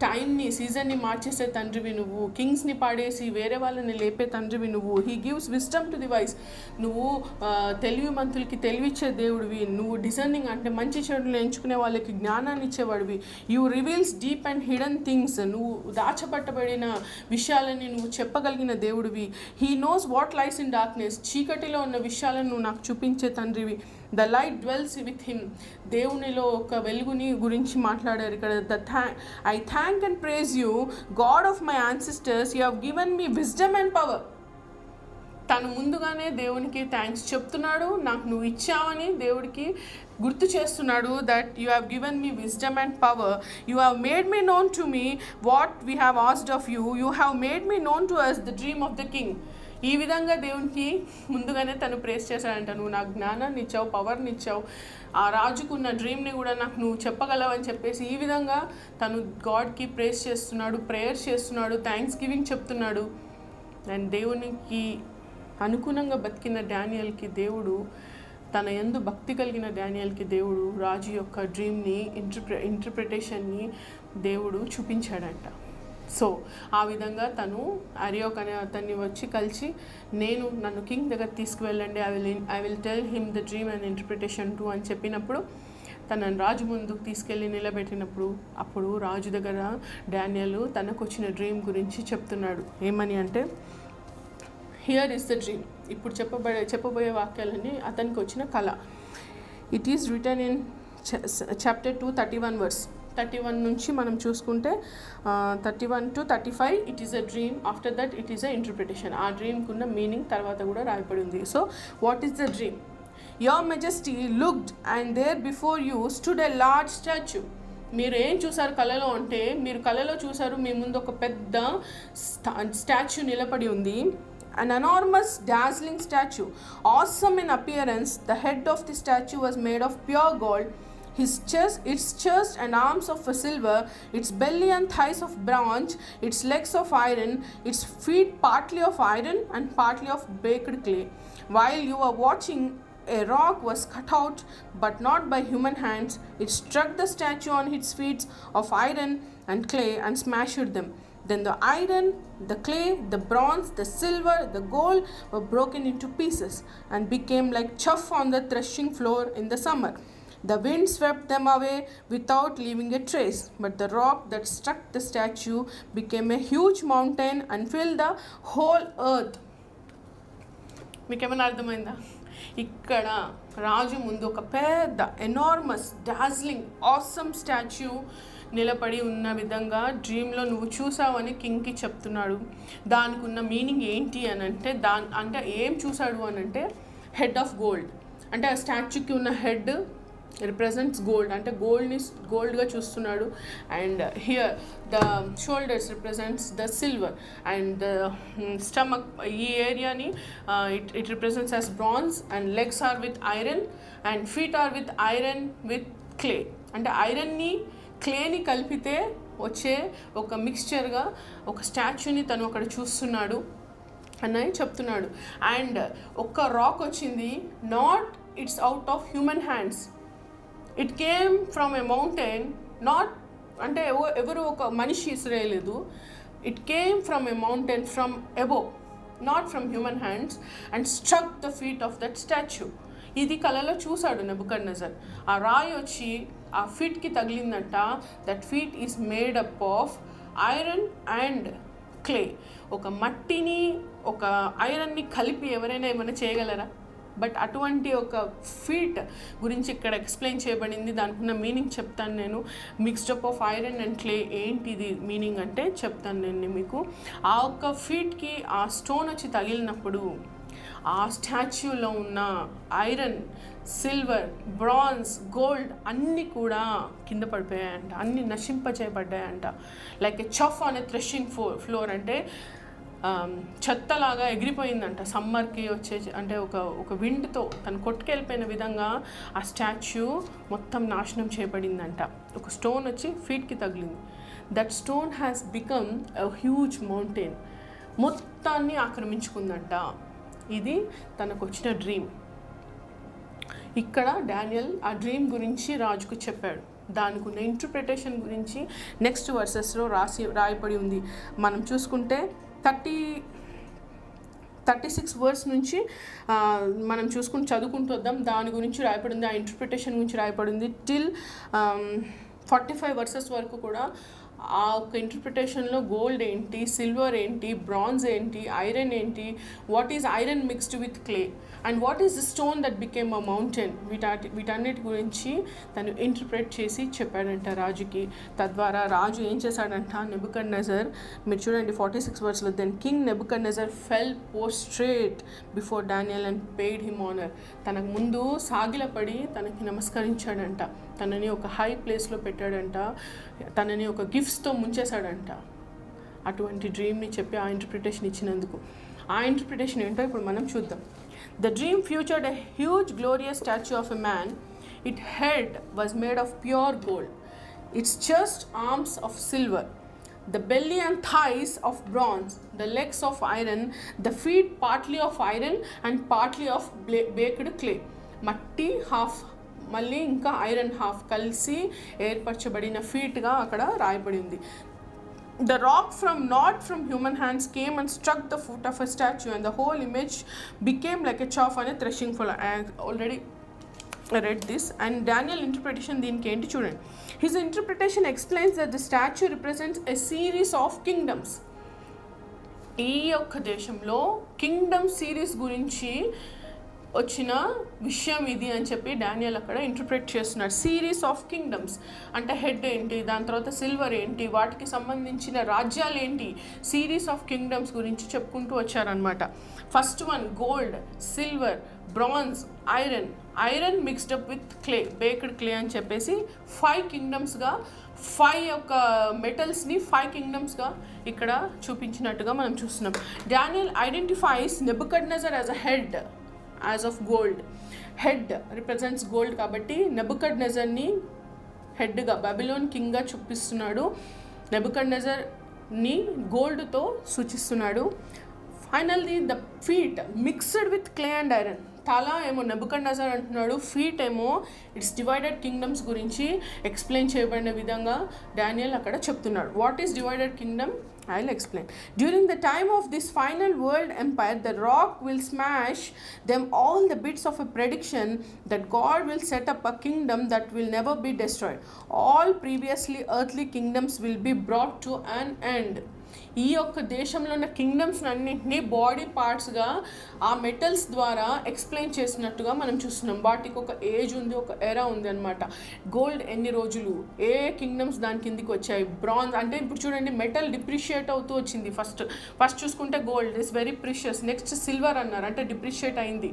టైంని, సీజన్ని మార్చేసే తండ్రివి నువ్వు, కింగ్స్ని పాడేసి వేరే వాళ్ళని లేపే తండ్రివి నువ్వు. He gives wisdom to the wise. నువ్వు తెలివి మంతులకి తెలివిచ్చే దేవుడివి. నువ్వు డిజర్నింగ్ అంటే మంచి చెడులు ఎంచుకునే వాళ్ళకి జ్ఞానాన్ని ఇచ్చేవాడివి. You reveals deep and hidden things. నువ్వు దాచపట్టబడిన విషయాలని నువ్వు చెప్పగలిగిన దేవుడివి. He knows what lies in darkness. చీకటిలో ఉన్న విషయాలను నువ్వు నాకు చూపించే తండ్రివి. The light dwells with him. దేవునిలో ఒక వెలుగుని గురించి మాట్లాడారు ఇక్కడ. I thank and praise you God of my ancestors, you have given me wisdom and power. తను ముందుగానే దేవునికి థ్యాంక్స్ చెప్తున్నాడు, నాకు నువ్వు ఇచ్చావని దేవుడికి గుర్తు చేస్తున్నాడు. That you have given me wisdom and power. You have made me known to me what we have asked of you. You have made me known to us the dream of the king. ఈ విధంగా దేవునికి ముందుగానే తను praise చేశాడంట. నువ్వు నాకు జ్ఞానాన్ని ఇచ్చావు, పవర్ని ఇచ్చావు, ఆ రాజుకున్న డ్రీమ్ని కూడా నాకు నువ్వు చెప్పగలవని చెప్పేసి ఈ విధంగా తను గాడ్కి ప్రేస్ చేస్తున్నాడు, ప్రేయర్ చేస్తున్నాడు, థ్యాంక్స్ గివింగ్ చెప్తున్నాడు. అండ్ దేవునికి అనుగుణంగా బతికిన డానియల్కి దేవుడు, తన యందు భక్తి కలిగిన డానియల్కి దేవుడు రాజు యొక్క డ్రీమ్ని, ఇంటర్ప్రిటేషన్ని దేవుడు చూపించాడంట. సో ఆ విధంగా తను అరియోక్ అనే అతన్ని వచ్చి కలిసి, నన్ను కింగ్ దగ్గర తీసుకువెళ్ళండి, I will tell him the dream and interpretation too అని చెప్పినప్పుడు తనను రాజు ముందుకు తీసుకెళ్ళి నిలబెట్టినప్పుడు అప్పుడు రాజు దగ్గర డానియల్ తనకు వచ్చిన డ్రీమ్ గురించి చెప్తున్నాడు. ఏమని అంటే, హియర్ ఇస్ ద డ్రీమ్. ఇప్పుడు చెప్పబోయే వాక్యాలన్నీ అతనికి వచ్చిన కళ. It is return in chapter 2 31 verse. 31 నుంచి మనం చూసుకుంటే 31 to 35 it is a dream. After that it is a interpretation. ఆ డ్రీమ్కి ఉన్న మీనింగ్ తర్వాత కూడా రాయబడి ఉంది. So what is the dream? Your Majesty looked and there before you stood a large statue. మీరు ఏం చూసారు కళలో అంటే, మీరు కళలో చూసారు మీ ముందు ఒక పెద్ద స్టాచ్యూ నిలబడి ఉంది. An enormous dazzling statue, awesome in appearance. The head of the statue was made of pure gold. Its chest and arms of silver, its belly and thighs of bronze, its legs of iron, its feet partly of iron and partly of baked clay. While you were watching, a rock was cut out, but not by human hands. It struck the statue on its feet of iron and clay and smashed them. Then the iron, the clay, the bronze, the silver, the gold were broken into pieces and became like chaff on the threshing floor in the summer. The wind swept them away without leaving a trace, but the rock that struck the statue became a huge mountain and filled the whole earth. మీకేమైనా అర్థమైందా? ఇక్కడ రాజు ముందు ఒక పెద్ద enormous dazzling awesome statue నిలబడి ఉన్న విధంగా డ్రీమ్లో నువ్వు చూసావని కింగ్కి చెప్తున్నాడు. దానికి ఉన్న మీనింగ్ ఏంటి అని అంటే అంటే ఏం చూశాడు అని అంటే హెడ్ ఆఫ్ గోల్డ్. అంటే ఆ స్టాచ్యూకి ఉన్న హెడ్ రిప్రజెంట్స్ గోల్డ్, అంటే గోల్డ్గా చూస్తున్నాడు. And here the shoulders represents the silver and the stomach, ఈ ఏరియాని it represents as bronze. And legs are with iron and feet are with iron with clay. అంటే ఐరన్ని క్లేని కలిపితే వచ్చే ఒక మిక్స్చర్గా ఒక స్టాచ్యూని తను అక్కడ చూస్తున్నాడు అని చెప్తున్నాడు. అండ్ ఒక్క రాక్ వచ్చింది, not it's out of human hands, it came from a mountain. Not అంటే ఎవరు ఒక మనిషి ఇసిరేయలేదు, it came from a mountain from above, not from human hands, and struck the feet of that statue. ఇది కలలో చూశాడు Nebuchadnezzar. ఆ రాయి వచ్చి ఆ ఫీట్కి తగిలిందంట. That feet is made up of iron and clay. ఒక మట్టిని ఒక ఐరన్ని కలిపి ఎవరైనా ఏమైనా చేయగలరా? బట్ అటువంటి ఒక ఫీట్ గురించి ఇక్కడ ఎక్స్ప్లెయిన్ చేయబడింది. దానికి ఉన్న మీనింగ్ చెప్తాను నేను. మిక్స్డప్ ఆఫ్ ఐరన్ అండ్ క్లే ఏంటిది మీనింగ్ అంటే చెప్తాను నేను మీకు. ఆ ఒక్క ఫీట్కి ఆ స్టోన్ వచ్చి తగిలినప్పుడు ఆ స్టాచ్యూలో ఉన్న ఐరన్, సిల్వర్, బ్రాంజ్, గోల్డ్ అన్నీ కూడా కింద పడిపోయాయంట, అన్నీ నశింపచేయబడ్డాయంట. Like a chaff on a threshing floor, అంటే చెత్తలాగా ఎగిరిపోయిందంట. సమ్మర్కి వచ్చే అంటే ఒక విండ్తో తను కొట్టుకెళ్ళిపోయిన విధంగా ఆ స్టాచ్యూ మొత్తం నాశనం చేయబడిందంట. ఒక స్టోన్ వచ్చి ఫీట్కి తగిలింది. That stone has become a huge mountain, మొత్తాన్ని ఆక్రమించుకుందంట. ఇది తనకు వచ్చిన డ్రీమ్. ఇక్కడ డానియల్ ఆ డ్రీమ్ గురించి రాజుకు చెప్పాడు. దానికి ఉన్న ఇంటర్ప్రిటేషన్ గురించి నెక్స్ట్ వర్సెస్లో రాయబడి ఉంది. మనం చూసుకుంటే 36 వర్స్ నుంచి మనం చదువుకుంటూ వద్దాం. దాని గురించి రాయబడింది, ఆ ఇంటర్ప్రిటేషన్ గురించి రాయబడింది. టిల్ 45 వర్సెస్ వరకు కూడా ఆ ఒక ఇంటర్ప్రిటేషన్లో గోల్డ్ ఏంటి, సిల్వర్ ఏంటి, బ్రాంజ్ ఏంటి, ఐరన్ ఏంటి, what is iron mixed with clay, and what is the stone that became a mountain, వీటన్నిటి గురించి తను ఇంటర్ప్రిట్ చేసి చెప్పాడంట రాజుకి. తద్వారా రాజు ఏం చేశాడంట, నెబుకద్నెజర్, మీరు చూడండి 46 వర్స్లో, then king Nebuchadnezzar fell prostrate before Daniel and paid him honour. తనకు ముందు సాగిలపడి తనకి నమస్కరించాడంట, తనని ఒక హై ప్లేస్లో పెట్టాడంట, తనని ఒక గిఫ్ట్స్తో ముంచేశాడంట. అటువంటి డ్రీమ్ని చెప్పి ఆ ఇంటర్ప్రిటేషన్ ఇచ్చినందుకు. ఆ ఇంటర్ప్రిటేషన్ ఏంటో ఇప్పుడు మనం చూద్దాం. The dream featured a huge glorious statue of a man. Its head was made of pure gold, its chest, arms of silver, the belly and thighs of bronze, the legs of iron, the feet partly of iron and partly of baked clay. మట్టి half, మళ్ళీ ఇంకా iron half కలిసి ఏర్పరచబడిన ఫీట్గా అక్కడ రాయబడి ఉంది. The rock not from human hands came and struck the foot of a statue, and the whole image became like a chaff on a threshing floor. I already read this. And Daniel interpretation దీనికి ఏంటి చూడండి. His interpretation explains that the statue represents a series of kingdoms. ఈ యొక్క దేశంలో Kingdom series గురించి వచ్చిన విషయం ఇది అని చెప్పి డానియల్ అక్కడ ఇంటర్ప్రిట్ చేస్తున్నాడు. సిరీస్ ఆఫ్ కింగ్డమ్స్ అంటే హెడ్ ఏంటి, దాని తర్వాత సిల్వర్ ఏంటి, వాటికి సంబంధించిన రాజ్యాలు ఏంటి, సిరీస్ ఆఫ్ కింగ్డమ్స్ గురించి చెప్పుకుంటూ వచ్చారనమాట. First one gold, silver, bronze, iron mixed up with clay, baked clay అని చెప్పేసి 5 కింగ్డమ్స్గా 5 యొక్క మెటల్స్ని 5 కింగ్డమ్స్గా ఇక్కడ చూపించినట్టుగా మనం చూస్తున్నాం. Daniel identifies Nebuchadnezzar as a head as of gold. Head represents gold కాబట్టి నెబుకద్నెజర్ని హెడ్గా, బబిలోన్ కింగ్గా చూపిస్తున్నాడు. నెబుకద్నెజర్ని గోల్డ్తో సూచిస్తున్నాడు. Finally the feet mixed with clay and iron. తల ఏమో నెబుకద్నెజర్ అంటున్నాడు, ఫీట్ ఏమో ఇట్స్ డివైడెడ్ కింగ్డమ్స్ గురించి ఎక్స్ప్లెయిన్ చేయబడిన విధంగా డానియల్ అక్కడ చెప్తున్నాడు. What is divided kingdom? I'll explain. During the time of this final world empire, the rock will smash them all the bits of a prediction that God will set up a kingdom that will never be destroyed. All previously earthly kingdoms will be brought to an end. ఈ యొక్క దేశంలో ఉన్న kingdoms అన్నింటినీ body పార్ట్స్గా ఆ metals ద్వారా explain చేసినట్టుగా మనం చూస్తున్నాం. వాటికి ఒక ఏజ్ ఉంది, ఒక ఎరా ఉంది అనమాట. గోల్డ్ ఎన్ని రోజులు, ఏ కింగ్డమ్స్ దాని కిందికి వచ్చాయి. బ్రాంజ్ అంటే ఇప్పుడు చూడండి మెటల్ డిప్రిషియేట్ అవుతూ వచ్చింది. ఫస్ట్ చూసుకుంటే gold is very precious. Next silver అన్నారు, అంటే డిప్రిషియేట్ అయింది.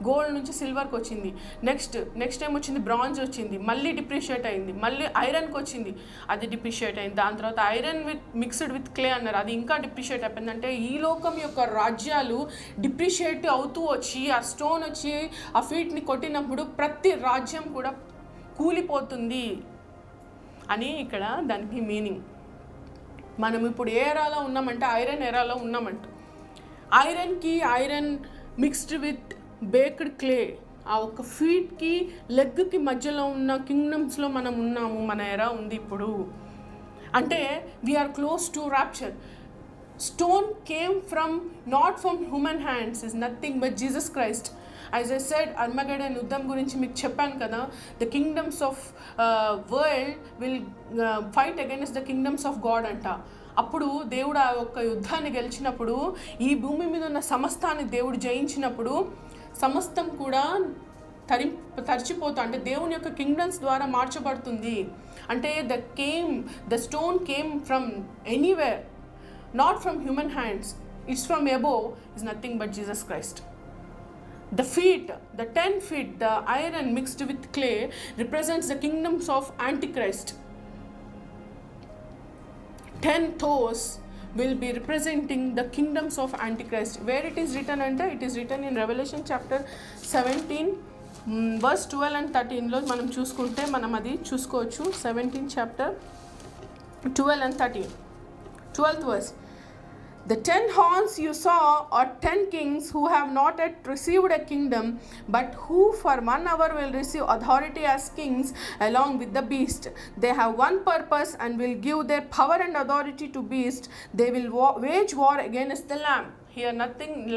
గోల్డ్ నుంచి సిల్వర్కి వచ్చింది. నెక్స్ట్ ఏం వచ్చింది, బ్రాంజ్ వచ్చింది, మళ్ళీ డిప్రిషియేట్ అయింది. మళ్ళీ ఐరన్కి వచ్చింది, అది డిప్రిషియేట్ అయింది. దాని తర్వాత ఐరన్ మిక్స్డ్ విత్ క్లే అన్నారు, అది ఇంకా డిప్రిషియేట్ అయిపోయింది. అంటే ఈ లోకం యొక్క రాజ్యాలు డిప్రిషియేట్ అవుతూ వచ్చి ఆ స్టోన్ వచ్చి ఆ ఫీట్ని కొట్టినప్పుడు ప్రతి రాజ్యం కూడా కూలిపోతుంది అని ఇక్కడ దానికి మీనింగ్. మనం ఇప్పుడు ఏ ఎరాలో ఉన్నామంటే ఐరన్ ఎరాలో ఉన్నామంట. Iron mixed with baked clay, ఆ ఒక ఫీట్కి లెగ్కి మధ్యలో ఉన్న కింగ్డమ్స్లో మనం ఉన్నాము. మన ఎరా ఉంది ఇప్పుడు. అంటే we are close to rapture. Stone came not from human hands, is nothing but Jesus Christ. As I said, Armageddon యుద్ధం గురించి మీకు చెప్పాను కదా, the kingdoms of world will fight against the kingdoms of God అంట. అప్పుడు దేవుడు ఆ యొక్క యుద్ధాన్ని గెలిచినప్పుడు, ఈ భూమి మీద ఉన్న సమస్తాన్ని దేవుడు జయించినప్పుడు సమస్తం కూడా తరిచిపోతా, అంటే దేవుని యొక్క కింగ్డమ్స్ ద్వారా మార్చబడుతుంది. అంటే the stone came from anywhere, not from human hands, it's from above, is nothing but Jesus Christ. The 10 feet, the iron mixed with clay represents the kingdoms of Antichrist. 10 toes will be representing the kingdoms of Antichrist. Where it is written under, it is written in Revelation chapter 17 verse 12 and 13 లో మనం చూసుకుంటే మనం అది చూసుకోవచ్చు. 17 chapter 12 and 13. 12th verse. The 10 horns you saw are 10 kings who have not yet received a kingdom, but who for 1 hour will receive authority as kings along with the beast. They have one purpose and will give their power and authority to beast. They will wage war against the lamb. Here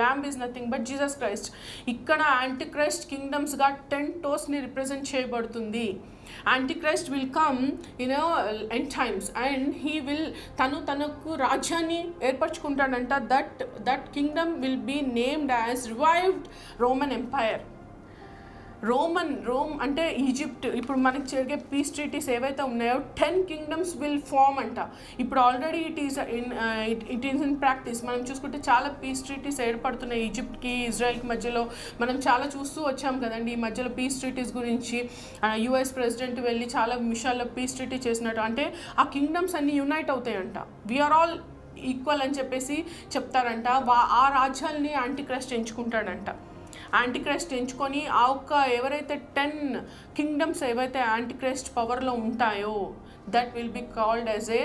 lamb is nothing but Jesus Christ. ఇక్కడ Antichrist kingdoms గా 10 toes ని represent చేయబడుతుంది. Antichrist will come end times and he will తనకు రాజ్యాన్ని ఏర్పరచుకుంటాడంట. that kingdom will be named as revived Roman Empire. Rome అంటే Egypt. ఇప్పుడు మనకి జరిగే పీస్ ట్రీటీస్ ఏవైతే ఉన్నాయో 10 కింగ్డమ్స్ విల్ ఫామ్ అంట. ఇప్పుడు already it is in practice. మనం చూసుకుంటే చాలా పీస్ ట్రీటీస్ ఏర్పడుతున్నాయి ఈజిప్ట్కి ఇజ్రాయెల్కి మధ్యలో. మనం చాలా చూస్తూ వచ్చాం కదండి ఈ మధ్యలో పీస్ ట్రీటీస్ గురించి. యుఎస్ ప్రెసిడెంట్ వెళ్ళి చాలా విషయాల్లో పీస్ ట్రీటీ చేసినట్టు. అంటే ఆ కింగ్డమ్స్ అన్నీ యునైట్ అవుతాయంట. వీఆర్ ఆల్ ఈక్వల్ అని చెప్పేసి చెప్తారంట. ఆ రాజ్యాల్ని యాంటిక్రైస్ట్ ఎంచుకుంటాడంట. యాంటిక్రైస్ట్ ఎంచుకొని ఆ ఒక్క ఎవరైతే 10 కింగ్డమ్స్ ఏవైతే యాంటిక్రైస్ట్ పవర్లో ఉంటాయో that will be called as a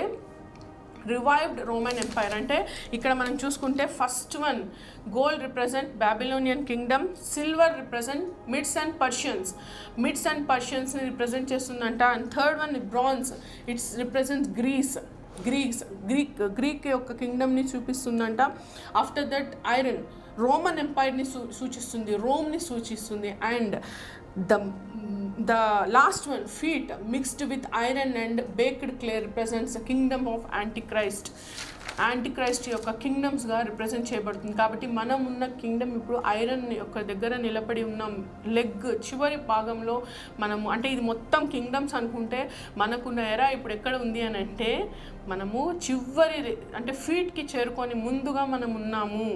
revived Roman empire. అంటే ఇక్కడ మనం చూసుకుంటే first one gold represent Babylonian kingdom, silver represent Medes and పర్షియన్స్ని రిప్రజెంట్ చేస్తుందంట. And third one bronze, it's represents Greek యొక్క కింగ్డమ్ని చూపిస్తుందంట. ఆఫ్టర్ దట్ ఐరన్ రోమన్ ఎంపైర్ని సూచిస్తుంది, రోమ్ని సూచిస్తుంది. And the last one feet mixed with iron and baked clay represents the kingdom of antichrist యొక్క కింగ్డమ్స్గా రిప్రజెంట్ చేయబడుతుంది. కాబట్టి మనం ఉన్న కింగ్డమ్ ఇప్పుడు ఐరన్ యొక్క దగ్గర నిలబడి ఉన్నాం. లెగ్ చివరి భాగంలో మనము, అంటే ఇది మొత్తం కింగ్డమ్స్ అనుకుంటే మనకున్న ఎరా ఇప్పుడు ఎక్కడ ఉంది అని అంటే మనము చివరి అంటే ఫీట్కి చేరుకొని ముందుగా మనం ఉన్నాము.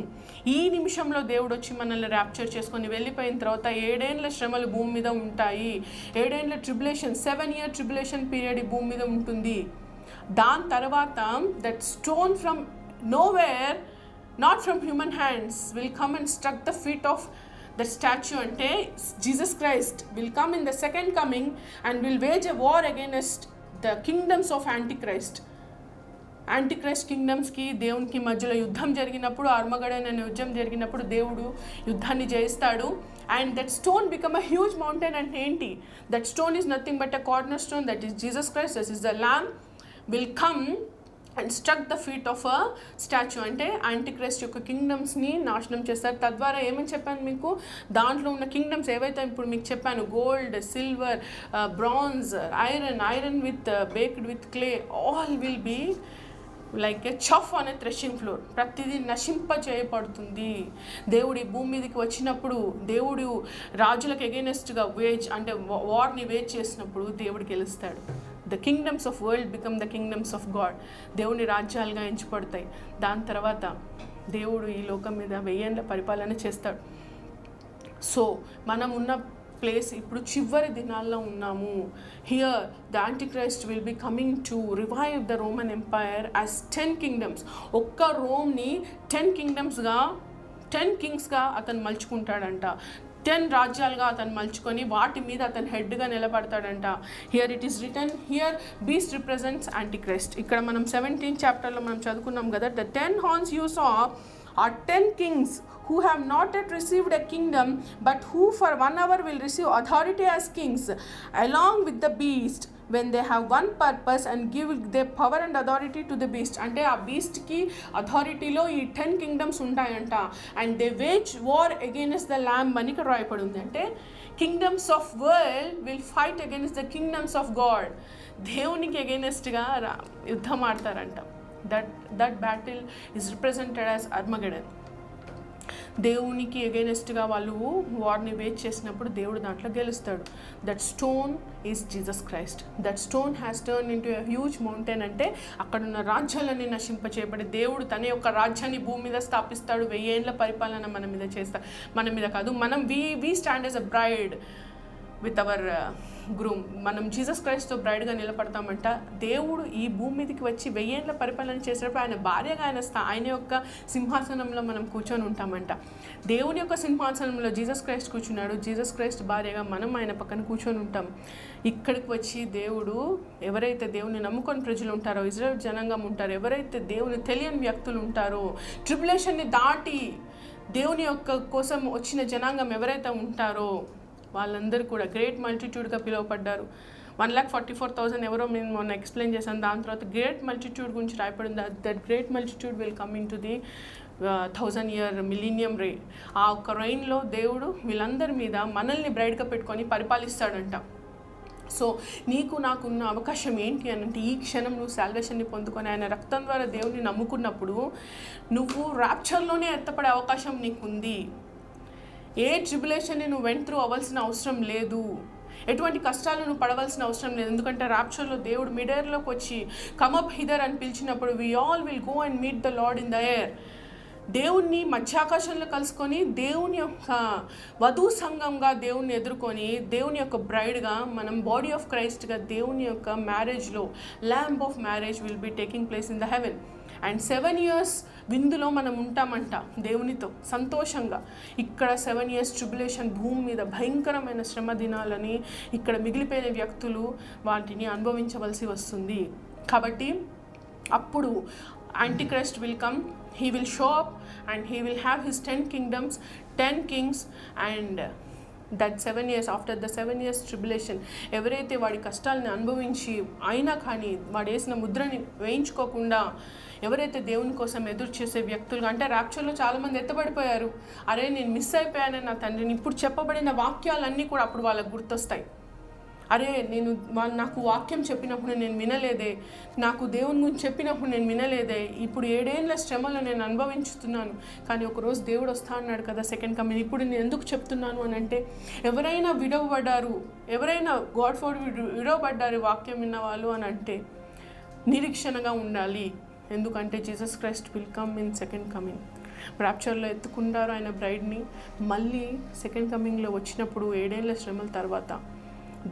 ఈ నిమిషంలో దేవుడు వచ్చి మనల్ని ర్యాప్చర్ చేసుకొని వెళ్ళిపోయిన తర్వాత 7 ఏళ్ల శ్రమలు భూమి మీద ఉంటాయి. 7 ఏళ్ల ట్రిబులేషన్, 7-year ట్రిబులేషన్ పీరియడ్ ఈ భూమి మీద ఉంటుంది. దాని తర్వాత that stone from nowhere, not from human hands, will come and struck the feet of that statue. అంటే Jesus Christ will come in the second coming and will wage a war against the kingdoms of antichrist. Antichrist కింగ్డమ్స్కి దేవునికి మధ్యలో యుద్ధం జరిగినప్పుడు, ఆర్మగడన్ అనే యుద్ధం జరిగినప్పుడు దేవుడు యుద్ధాన్ని జయిస్తాడు. And that stone become a huge mountain. అంటే ఏంటి? That stone is nothing but a corner stone, that is Jesus Christ, that is the lamb will come and struck the feet of a statue. అంటే Antichrist యొక్క కింగ్డమ్స్ని నాశనం చేస్తారు. తద్వారా ఏమని చెప్పాను మీకు, దాంట్లో ఉన్న కింగ్డమ్స్ ఏవైతే ఇప్పుడు మీకు చెప్పాను, gold, silver, bronze, iron with baked with clay, all will be like a chaff అనే థ్రెషింగ్ ఫ్లోర్. ప్రతిదీ నశింప చేయబడుతుంది. దేవుడు ఈ భూమి మీదకి వచ్చినప్పుడు, దేవుడు రాజులకు ఎగైనెస్ట్గా అంటే వార్ని వేజ్ చేసినప్పుడు దేవుడు గెలుస్తాడు. The kingdoms of world become the kingdoms of God. దేవుని రాజ్యాలుగా ఎంచబడతాయి. దాని తర్వాత దేవుడు ఈ లోకం మీద 1000 ఏళ్ల పరిపాలన చేస్తాడు. సో మనం ఉన్న ప్లేస్ ఇప్పుడు చివరి దినాల్లో ఉన్నాము. Here the antichrist will be coming to revive the Roman empire as 10 kingdoms. ఒక్క రోమ్ని 10 కింగ్డమ్స్గా 10 కింగ్స్గా అతను మలుచుకుంటాడంట. 10 రాజ్యాలుగా అతను మలుచుకొని వాటి మీద అతను హెడ్గా నిలబడతాడంట. Here it is return, here beast represents antichrist. ఇక్కడ మనం 17th చాప్టర్లో మనం చదువుకున్నాం కదా, the 10 horns you saw are 10 kings who have not yet received a kingdom, but who for 1 hour will receive authority as kings along with the beast when they have one purpose and give their power and authority to the beast. అంటే ఆ బీస్ట్కి అథారిటీలో ఈ 10 kingdoms ఉంటాయంట. And they wage war against the lamb అని ఇక్కడ రాయబడి ఉంది. అంటే kingdoms of world will fight against the kingdoms of God. దేవునికి అగైనెస్ట్గా యుద్ధం ఆడతారంట. That battle is represented as Armageddon. దేవునికి ఎగైనెస్ట్గా వాళ్ళు వార్ని వేజ్ చేసినప్పుడు దేవుడు దాంట్లో గెలుస్తాడు. That stone is Jesus Christ. That stone has turn into a huge mountain. అంటే అక్కడున్న రాజ్యాలన్నీ నశింపచేయబడి దేవుడు తన యొక్క రాజ్యాన్ని భూమి మీద స్థాపిస్తాడు. 1000 ఏళ్ల పరిపాలన మన మీద చేస్తాడు. మన మీద కాదు, మనం we stand as a braid with our groom. మనం జీసస్ క్రైస్ట్తో బ్రైడ్గా నిలబడతామంట. దేవుడు ఈ భూమి మీదకి వచ్చి 1000 ఏళ్ల పరిపాలన చేసేటప్పుడు ఆయన భార్యగా ఆయన యొక్క సింహాసనంలో మనం కూర్చొని ఉంటామంట. దేవుని యొక్క సింహాసనంలో జీసస్ క్రైస్ట్ కూర్చున్నాడు. జీసస్ క్రైస్ట్ భార్యగా మనం ఆయన పక్కన కూర్చొని ఉంటాం. ఇక్కడికి వచ్చి దేవుడు ఎవరైతే దేవుని నమ్ముకొని ప్రజలు ఉంటారో, ఇజ్రాయెల్ జనాంగం ఉంటారో, ఎవరైతే దేవుని తెలియని వ్యక్తులు ఉంటారో, ట్రిబులేషన్ని దాటి దేవుని యొక్క కోసం వచ్చిన జనాంగం ఎవరైతే ఉంటారో వాళ్ళందరూ కూడా గ్రేట్ మల్టిట్యూడ్గా పిలువబడ్డారు. 1,44,000 ఎవరో నేను మొన్న ఎక్స్ప్లెయిన్ చేశాను. దాని తర్వాత గ్రేట్ మల్టిట్యూడ్ గురించి రాయబడింది. That great multitude will come in to the 1000-year millennium rain. ఆ ఒక్క రెయిన్లో దేవుడు వీళ్ళందరి మీద మనల్ని బ్రైడ్గా పెట్టుకొని పరిపాలిస్తాడంట. సో నీకు నాకున్న అవకాశం ఏంటి అని అంటే, ఈ క్షణం నువ్వు సాల్వేషన్ని పొందుకొని ఆయన రక్తం ద్వారా దేవుని నమ్ముకున్నప్పుడు నువ్వు ర్యాప్చర్లోనే ఎత్తపడే అవకాశం నీకుంది. ఏ ట్రిబులేషన్ని నువ్వు వెంట్ త్రూ అవ్వాల్సిన అవసరం లేదు. ఎటువంటి కష్టాలు నువ్వు పడవలసిన అవసరం లేదు. ఎందుకంటే ర్యాప్చర్లో దేవుడు మిడ్ ఎయిర్లోకి వచ్చి కమప్ హిదర్ అని పిలిచినప్పుడు we all will go and meet the Lord in the air. దేవుణ్ణి మధ్యాకాశంలో కలుసుకొని దేవుని యొక్క వధూ సంఘంగా దేవుణ్ణి ఎదుర్కొని దేవుని యొక్క బ్రైడ్గా మనం బాడీ ఆఫ్ క్రైస్ట్గా దేవుని యొక్క మ్యారేజ్లో lamb of marriage will be taking place in the heaven. And 7 years విందులో మనం ఉంటామంట దేవునితో సంతోషంగా. ఇక్కడ 7 years ట్రిబులేషన్, భూమి మీద భయంకరమైన శ్రమ దినాలని ఇక్కడ మిగిలిపోయిన వ్యక్తులు వాటిని అనుభవించవలసి వస్తుంది. కాబట్టి అప్పుడు antichrist will come, he will show up and he will have his 10 kingdoms, 10 kings, and that 7 years, after the 7 years tribulation, ఎవరైతే వాడి కష్టాలను అనుభవించి అయినా కానీ వాడు వేసిన ముద్రని వేయించుకోకుండా ఎవరైతే దేవుని కోసం ఎదురు చేసే వ్యక్తులుగా, అంటే ర్యాప్చర్లో చాలామంది ఎత్తబడిపోయారు. అరే నేను మిస్ అయిపోయానని నా తండ్రిని, ఇప్పుడు చెప్పబడిన వాక్యాలన్నీ కూడా అప్పుడు వాళ్ళకు గుర్తొస్తాయి. అరే నాకు వాక్యం చెప్పినప్పుడు నేను వినలేదే, నాకు దేవుని గురించి చెప్పినప్పుడు నేను వినలేదే, ఇప్పుడు 7 ఏళ్ల శ్రమలో నేను అనుభవించుతున్నాను, కానీ ఒకరోజు దేవుడు వస్తా అన్నాడు కదా సెకండ్ కమింగ్, ఇప్పుడు నేను ఎందుకు చెప్తున్నాను అని అంటే, ఎవరైనా విడవబడ్డారు, ఎవరైనా గాడ్ ఫోర్ విడవబడ్డారు వాక్యం విన్న వాళ్ళు అని అంటే నిరీక్షణగా ఉండాలి. ఎందుకంటే Jesus Christ will come in second coming. ర్యాప్చర్లో ఎత్తుకుంటారు ఆయన బ్రైడ్ని. మళ్ళీ సెకండ్ కమింగ్లో వచ్చినప్పుడు 7 ఏళ్ల శ్రమల తర్వాత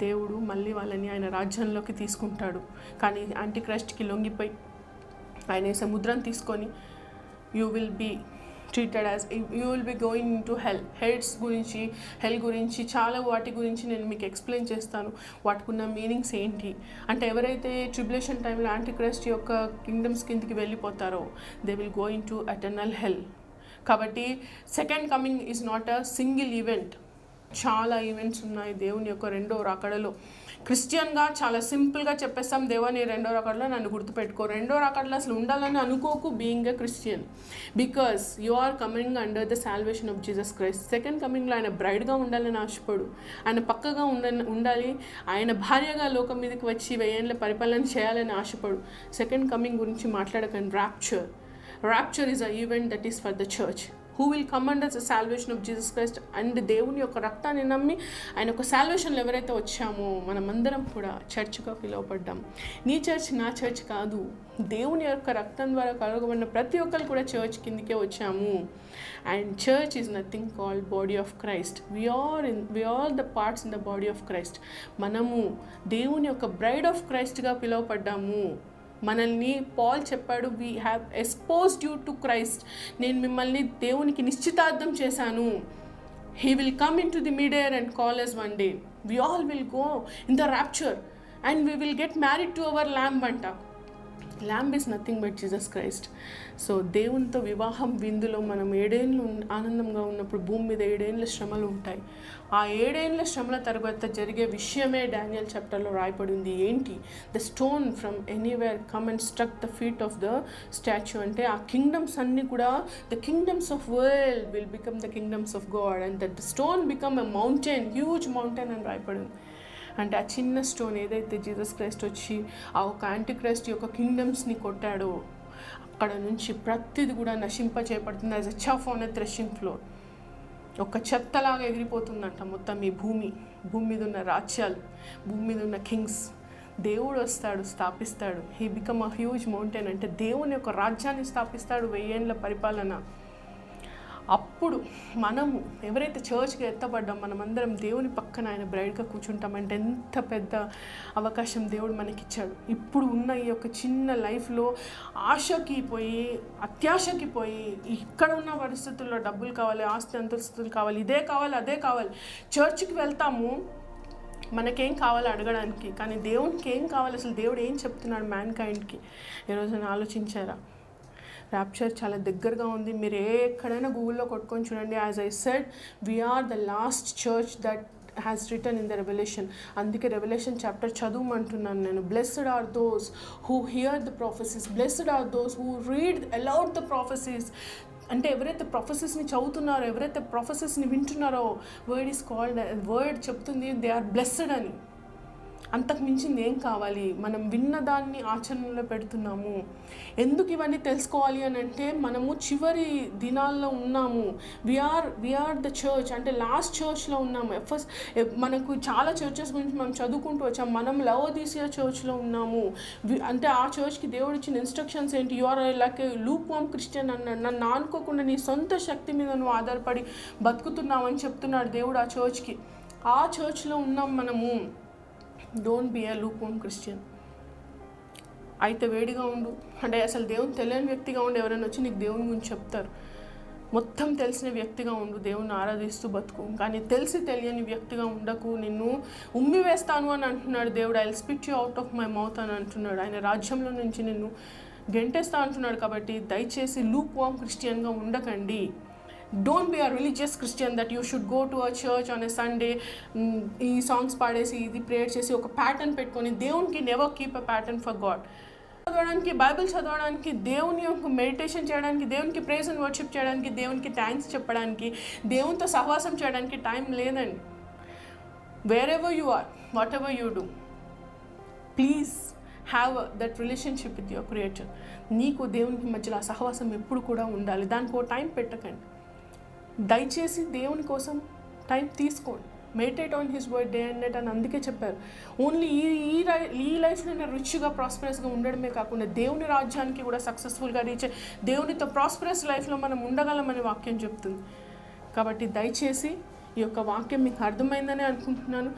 దేవుడు మళ్ళీ వాళ్ళని ఆయన రాజ్యంలోకి తీసుకుంటాడు. కానీ యాంటిక్రైస్ట్కి లొంగిపోయి ఆయన సముద్రం తీసుకొని you will be treated as, you will be going into hell గురించి చాలా వాటి గురించి నేను మీకు ఎక్స్ప్లెయిన్ చేస్తాను. వాటికున్న మీనింగ్స్ ఏంటి అంటే, ఎవరైతే ట్రిబులేషన్ టైంలో యాంటిక్రైస్ట్ యొక్క కింగ్డమ్స్ కిందికి వెళ్ళిపోతారో they will go into eternal hell. కాబట్టి second coming is not a single event, చాలా ఈవెంట్స్ ఉన్నాయి దేవుని యొక్క రెండో రాకడలో. క్రిస్టియన్గా చాలా సింపుల్గా చెప్పేస్తాం, దేవా నీ రెండో రాకడలో నన్ను గుర్తుపెట్టుకో. రెండో రాకడలో అసలు ఉండాలని అనుకోకు being a Christian, because you are coming under the salvation of Jesus Christ. Second కమింగ్లో ఆయన బ్రైడ్గా ఉండాలని ఆశపడు, ఆయన పక్కగా ఉండాలి, ఆయన భార్యగా లోకం మీదకి వచ్చి 1000 ఏళ్ళ పరిపాలన చేయాలని ఆశపడు. సెకండ్ కమింగ్ గురించి మాట్లాడకండి. Rapture is a event that is for the church who will come under the salvation of Jesus Christ. And దేవుని యొక్క రక్తాన్ని నమ్మి ఆయన యొక్క సాల్వేషన్లో ఎవరైతే వచ్చామో మనమందరం కూడా చర్చ్గా పిలువబడ్డాం. నీ చర్చ్ నా చర్చ్ కాదు, దేవుని యొక్క రక్తం ద్వారా కలగబడిన ప్రతి ఒక్కరు కూడా చర్చ్ కిందకే వచ్చాము. And church is nothing called body of Christ. we are the parts in the body of Christ. మనము దేవుని యొక్క బ్రైడ్ ఆఫ్ క్రైస్ట్గా పిలువబడ్డాము. మనల్ని పాల్ చెప్పాడు, we have exposed you to Christ. నేను మిమ్మల్ని దేవునికి నిశ్చితార్థం చేశాను. He will come in to the mid air and call us one day. We all will go in the rapture and we will get married to our lamb అంట. Lamb is nothing but Jesus Christ. So దేవునితో వివాహం విందులో మనం 7 ఏళ్ళు ఆనందంగా ఉన్నప్పుడు భూమి మీద 7 ఏళ్ళ శ్రమలు ఉంటాయి. ఆ 7 ఏళ్ళ శ్రమల తర్వాత జరిగే విషయమే డానియల్ చాప్టర్లో రాయబడింది. ఏంటి? The stone from anywhere come and struck the feet of the statue. అంటే ఆ కింగ్డమ్స్ అన్నీ కూడా the kingdoms of world will become the kingdoms of God and that the stone become a mountain, huge mountain అని రాయబడింది. అంటే ఆ చిన్న stone ఏదైతే జీసస్ క్రైస్ట్ వచ్చి ఆ ఒక యాంటీ క్రైస్ట్ యొక్క కింగ్డమ్స్ని కొట్టాడో అక్కడ నుంచి ప్రతిది కూడా నశింప చేయబడుతుంది. As a chaff on a threshing floor. ఒక చెత్తలాగా ఎగిరిపోతుందంట మొత్తం ఈ భూమి మీద ఉన్న రాజ్యాలు, భూమి మీద ఉన్న కింగ్స్. దేవుడు వస్తాడు, స్థాపిస్తాడు. He become a huge mountain. అంటే దేవుని యొక్క రాజ్యాన్ని స్థాపిస్తాడు, 1000 ఏళ్ళ పరిపాలన. అప్పుడు మనము ఎవరైతే చర్చ్గా ఎత్తబడ్డాం మనమందరం దేవుని పక్కన ఆయన బ్రైడ్గా కూర్చుంటామంటే ఎంత పెద్ద అవకాశం దేవుడు మనకిచ్చాడు. ఇప్పుడు ఉన్న ఈ యొక్క చిన్న లైఫ్లో ఆశకి పోయి అత్యాశకి పోయి ఇక్కడ ఉన్న పరిస్థితుల్లో డబ్బులు కావాలి, ఆస్తి అంతస్తులు కావాలి, ఇదే కావాలి, అదే కావాలి. చర్చ్కి వెళ్తాము మనకేం కావాలి అడగడానికి, కానీ దేవునికి ఏం కావాలి? అసలు దేవుడు ఏం చెప్తున్నాడు మ్యాన్ కైండ్కి? ఈరోజు ఆలోచించారా? ర్యాప్చర్ చాలా దగ్గరగా ఉంది. మీరు ఎక్కడైనా గూగుల్లో కొట్టుకొని చూడండి. As I said, we are the last church that has written in the Revelation. అందుకే రెవల్యూషన్ చాప్టర్ చదువుమంటున్నాను నేను. Blessed are those who hear the prophecies, blessed are those who read aloud the prophecies. అంటే ఎవరైతే ప్రొఫెసెస్ని చదువుతున్నారో, ఎవరైతే ప్రొఫెసెస్ని వింటున్నారో, వర్డ్ చెప్తుంది they are blessed అని. అంతకు మించింది ఏం కావాలి? మనం విన్నదాన్ని ఆచరణలో పెడుతున్నాము. ఎందుకు ఇవన్నీ తెలుసుకోవాలి అని అంటే మనము చివరి దినాల్లో ఉన్నాము. వీఆర్ ద చర్చ్, అంటే లాస్ట్ చర్చ్లో ఉన్నాము. మనకు చాలా చర్చెస్ గురించి మనం చదువుకుంటూ వచ్చాము. మనం లవోదీసియా చర్చ్లో ఉన్నాము. అంటే ఆ చర్చ్కి దేవుడు ఇచ్చిన ఇన్స్ట్రక్షన్స్ ఏంటి? You are like lukewarm Christian అన్నాడు. నన్ను ఆనుకోకుండా నీ సొంత శక్తి మీద నువ్వు ఆధారపడి బతుకుతున్నావు అని చెప్తున్నాడు దేవుడు ఆ చర్చ్కి. ఆ చర్చ్లో ఉన్నాం మనము. Don't be a lukewarm Christian. అయితే వేడిగా ఉండు, అంటే అసలు దేవుని తెలియని వ్యక్తిగా ఉండి ఎవరైనా వచ్చి నీకు దేవుని గురించి చెప్తారు. మొత్తం తెలిసిన వ్యక్తిగా ఉండు, దేవుని ఆరాధిస్తూ బతుకు. కానీ తెలియని వ్యక్తిగా ఉండకు. నిన్ను ఉమ్మి వేస్తాను అని అంటున్నాడు దేవుడు. I will spit you out of my mouth అని అంటున్నాడు. ఆయన రాజ్యంలో నుంచి నిన్ను గెంటేస్తా అంటున్నాడు. కాబట్టి దయచేసి లూక్ వామ్ క్రిస్టియన్గా ఉండకండి. Don't be a religious Christian that you should go to a church on a Sunday, ఈ సాంగ్స్ పాడేసి ఇది ప్రేయర్ చేసి ఒక ప్యాటర్న్ పెట్టుకొని. దేవునికి never keep a pattern for God. చదవడానికి, బైబిల్ చదవడానికి, దేవుని యొక్క మెడిటేషన్ చేయడానికి, దేవునికి ప్రేజ్ అండ్ వర్షిప్ చేయడానికి, దేవునికి థ్యాంక్స్ చెప్పడానికి, దేవునితో సహవాసం చేయడానికి టైం లేదండి. Wherever you are, whatever you do, please have that relationship with your creator. నీకు దేవునికి మధ్యలో ఆ సహవాసం ఎప్పుడు కూడా ఉండాలి. దానికి ఒక టైం పెట్టకండి. దయచేసి దేవుని కోసం టైం తీసుకోండి. Meditate on his word day and night అని అందుకే చెప్పారు. ఓన్లీ ఈ లైఫ్లో నేను రిచ్గా ప్రాస్పరస్గా ఉండడమే కాకుండా దేవుని రాజ్యానికి కూడా సక్సెస్ఫుల్గా రీచ్ దేవునితో ప్రాస్పరస్ లైఫ్లో మనం ఉండగలమని వాక్యం చెప్తుంది. కాబట్టి దయచేసి ఈ యొక్క వాక్యం మీకు అర్థమైందని అనుకుంటున్నాను.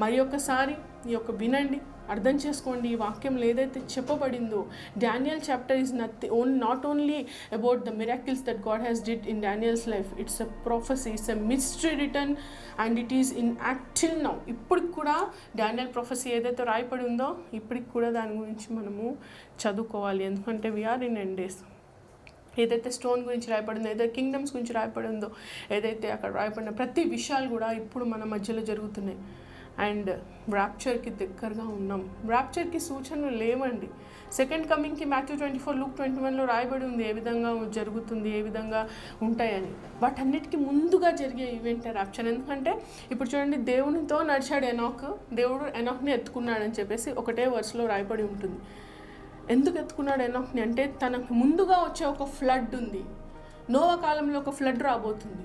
మరి ఒక్కసారి ఈ యొక్క వినండి, అర్థం చేసుకోండి. ఈ వాక్యంలో ఏదైతే చెప్పబడిందో, Daniel chapter is not only about the miracles that God has did in Daniel's life. It's a prophecy, it's a mystery return and it is in act till now. ఇప్పటికి కూడా డానియల్ ప్రొఫెసీ ఏదైతే రాయబడి ఉందో ఇప్పటికి కూడా దాని గురించి మనము చదువుకోవాలి. ఎందుకంటే వీఆర్ ఇన్ ఎండ్ డేస్. ఏదైతే స్టోన్ గురించి రాయపడిందో, ఏదైతే కింగ్డమ్స్ గురించి రాయపడిందో, ఏదైతే అక్కడ రాయపడిన ప్రతి విషయాలు కూడా ఇప్పుడు మన మధ్యలో జరుగుతున్నాయి. అండ్ ర్యాప్చర్కి దగ్గరగా ఉన్నాం. ర్యాప్చర్కి సూచనలు లేవండి. సెకండ్ కమింగ్కి Matthew 24, Luke 21లో రాయబడి ఉంది ఏ విధంగా జరుగుతుంది, ఏ విధంగా ఉంటాయని. వాటన్నిటికీ ముందుగా జరిగే ఈవెంట్ ర్యాప్చర్. ఎందుకంటే ఇప్పుడు చూడండి, దేవునితో నడిచాడు ఎనాక్, దేవుడు ఎనాక్ని ఎత్తుకున్నాడని చెప్పేసి ఒకటే వర్స్లో రాయబడి ఉంటుంది. ఎందుకు ఎత్తుకున్నాడు ఎనాక్ని అంటే తనకు ముందుగా వచ్చే ఒక ఫ్లడ్ ఉంది. నోవా కాలంలో ఒక ఫ్లడ్ రాబోతుంది.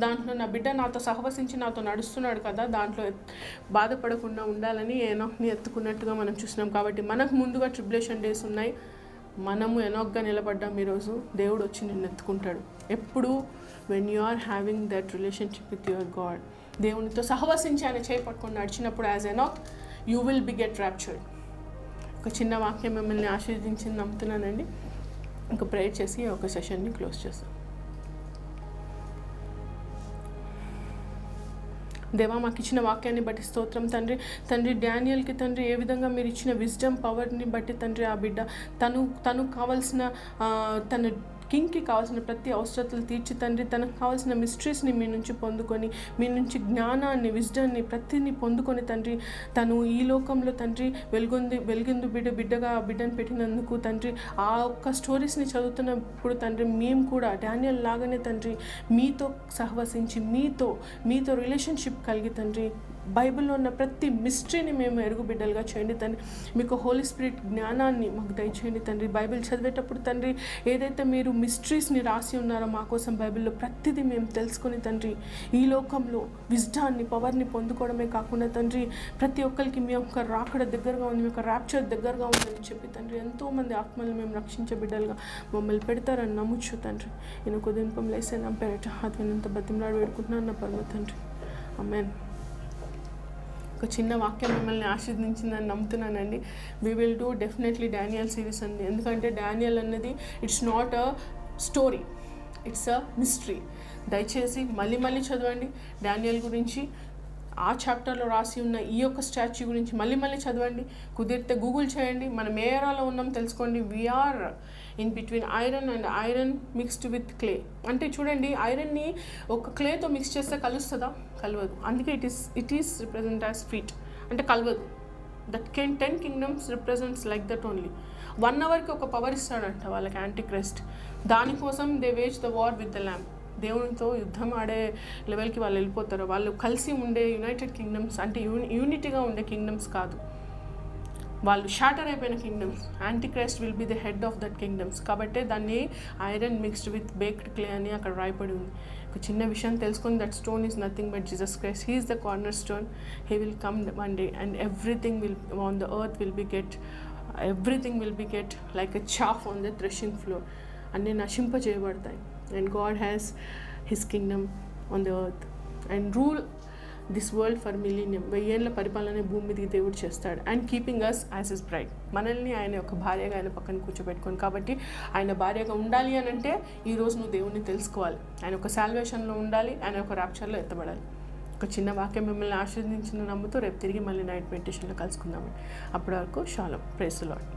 దాంట్లో నా బిడ్డ నాతో సహవసించి నాతో నడుస్తున్నాడు కదా, దాంట్లో బాధపడకుండా ఉండాలని ఎనాక్ని ఎత్తుకున్నట్టుగా మనం చూసినాం. కాబట్టి మనకు ముందుగా ట్రిబ్యులేషన్ డేస్ ఉన్నాయి. మనము ఎనాక్గా నిలబడ్డాం. ఈరోజు దేవుడు వచ్చి నిన్ను ఎత్తుకుంటాడు. ఎప్పుడు when you are having that relationship with your God, దేవునితో సహవసించి ఆయన చేపట్టుకొని నడిచినప్పుడు as Enoch you will be get raptured. ఒక చిన్న వాక్యం మిమ్మల్ని ఆశీర్వదించింది నమ్ముతున్నానండి. ఇంకా ప్రేయర్ చేసి ఒక సెషన్ని క్లోజ్ చేస్తాం. దేవా, మాకు ఇచ్చిన వాక్యాన్ని బట్టి స్తోత్రం తండ్రి. తండ్రి డానియల్కి తండ్రి ఏ విధంగా మీరు ఇచ్చిన విజ్డమ్ పవర్ని బట్టి తండ్రి ఆ బిడ్డ తను కావాల్సిన తన కింగ్కి కావాల్సిన ప్రతి అవసరతలు తీర్చి తండ్రి తనకు కావాల్సిన మిస్ట్రీస్ని మీ నుంచి పొందుకొని, మీ నుంచి జ్ఞానాన్ని, విజ్డమ్ని ప్రతిని పొందుకొని తండ్రి తను ఈ లోకంలో తండ్రి వెలుగుందు బిడ్డగా బిడ్డను పెట్టినందుకు తండ్రి ఆ ఒక్క స్టోరీస్ని చదువుతున్నప్పుడు తండ్రి మేము కూడా డానియల్ లాగానే తండ్రి మీతో సహవసించి మీతో రిలేషన్షిప్ కలిగి తండ్రి బైబిల్లో ఉన్న ప్రతి మిస్టరీని మేము ఎరుగు బిడ్డలుగా చేయండి తండ్రి. మీకు హోలీ స్పిరిట్ జ్ఞానాన్ని మాకు దయచేయండి తండ్రి. బైబిల్ చదివేటప్పుడు తండ్రి ఏదైతే మీరు మిస్టరీస్ని రాసి ఉన్నారో మా కోసం బైబిల్లో ప్రతిదీ మేము తెలుసుకొని తండ్రి ఈ లోకంలో విజ్డాన్ని పవర్ని పొందుకోవడమే కాకుండా తండ్రి ప్రతి ఒక్కరికి మీ యొక్క రాకడ దగ్గరగా ఉంది, మీ యొక్క ర్యాప్చర్ దగ్గరగా ఉందని చెప్పి తండ్రి ఎంతోమంది ఆత్మల్ని మేము రక్షించే బిడ్డలుగా మమ్మల్ని పెడతారని నమ్ముచ్చు తండ్రి. నేను కుదింపం లేసే నా పేరట ఆత్మనంత బతిమలాడు వేడుకుంటున్నాను నా పరమ తండ్రి. ఆమేన్. ఒక చిన్న వాక్యం మిమ్మల్ని ఆశీర్వదించిందని నమ్ముతున్నానండి. We will do definitely Daniel series అండి. ఎందుకంటే డానియల్ అన్నది it's not a story, it's a mystery. దయచేసి మళ్ళీ చదవండి డానియల్ గురించి. ఆ చాప్టర్లో రాసి ఉన్న ఈ యొక్క స్టాచ్యూ గురించి మళ్ళీ చదవండి. కుదిరితే గూగుల్ చేయండి. మనం ఏ ఏరాలో ఉన్నాం తెలుసుకోండి. We are in between iron and iron mixed with clay. అంటే చూడండి, ఐరన్ని ఒక క్లేతో మిక్స్ చేస్తే కలుస్తుందా? కలవదు. అందుకే it is represent as feet, అంటే కలవదు. That 10 kingdoms represents like that only. 1 hourకి ఒక పవర్ ఇస్తాడంట వాళ్ళకి యాంటీ క్రైస్ట్. దానికోసం they wage the war with the lamb. దేవునితో యుద్ధం ఆడే లెవెల్కి వాళ్ళు వెళ్ళిపోతారు. వాళ్ళు కలిసి ఉండే యునైటెడ్ కింగ్డమ్స్, అంటే యూనిటీగా ఉండే కింగ్డమ్స్ కాదు, వాళ్ళు షాటర్ అయిపోయిన kingdoms. Anti Christ will be the head of that kingdoms. కాబట్టి దాన్ని iron mixed with baked clay అని అక్కడ రాయపడి ఉంది. ఒక చిన్న విషయం తెలుసుకొని, that stone is nothing but Jesus Christ. He is the corner stone. He will come one day and everything will on the earth will be get like a chaff on the threshing floor. అన్నీ నశింపజేయబడతాయి. And God has His kingdom on the earth and rule this world for millennium. 1000 ఏళ్ల పరిపాలన భూమి మీదకి దేవుడు చేస్తాడు. And keeping us as his bride. మనల్ని ఆయన ఒక భార్యగా ఆయన పక్కన కూర్చోబెట్టుకొని, కాబట్టి ఆయన భార్యగా ఉండాలి అని అంటే ఈరోజు నువ్వు దేవుణ్ణి తెలుసుకోవాలి. ఆయన ఒక సాల్వేషన్లో ఉండాలి, ఆయన ఒక ర్యాప్చర్లో ఎత్తబడాలి. ఒక చిన్న వాక్యం మిమ్మల్ని ఆశీర్వదించిన నమ్ముతూ రేపు తిరిగి మళ్ళీ నైట్ మెడిటేషన్లో కలుసుకుందామండి. అప్పటి వరకు షాలోమ్. Praise the lord.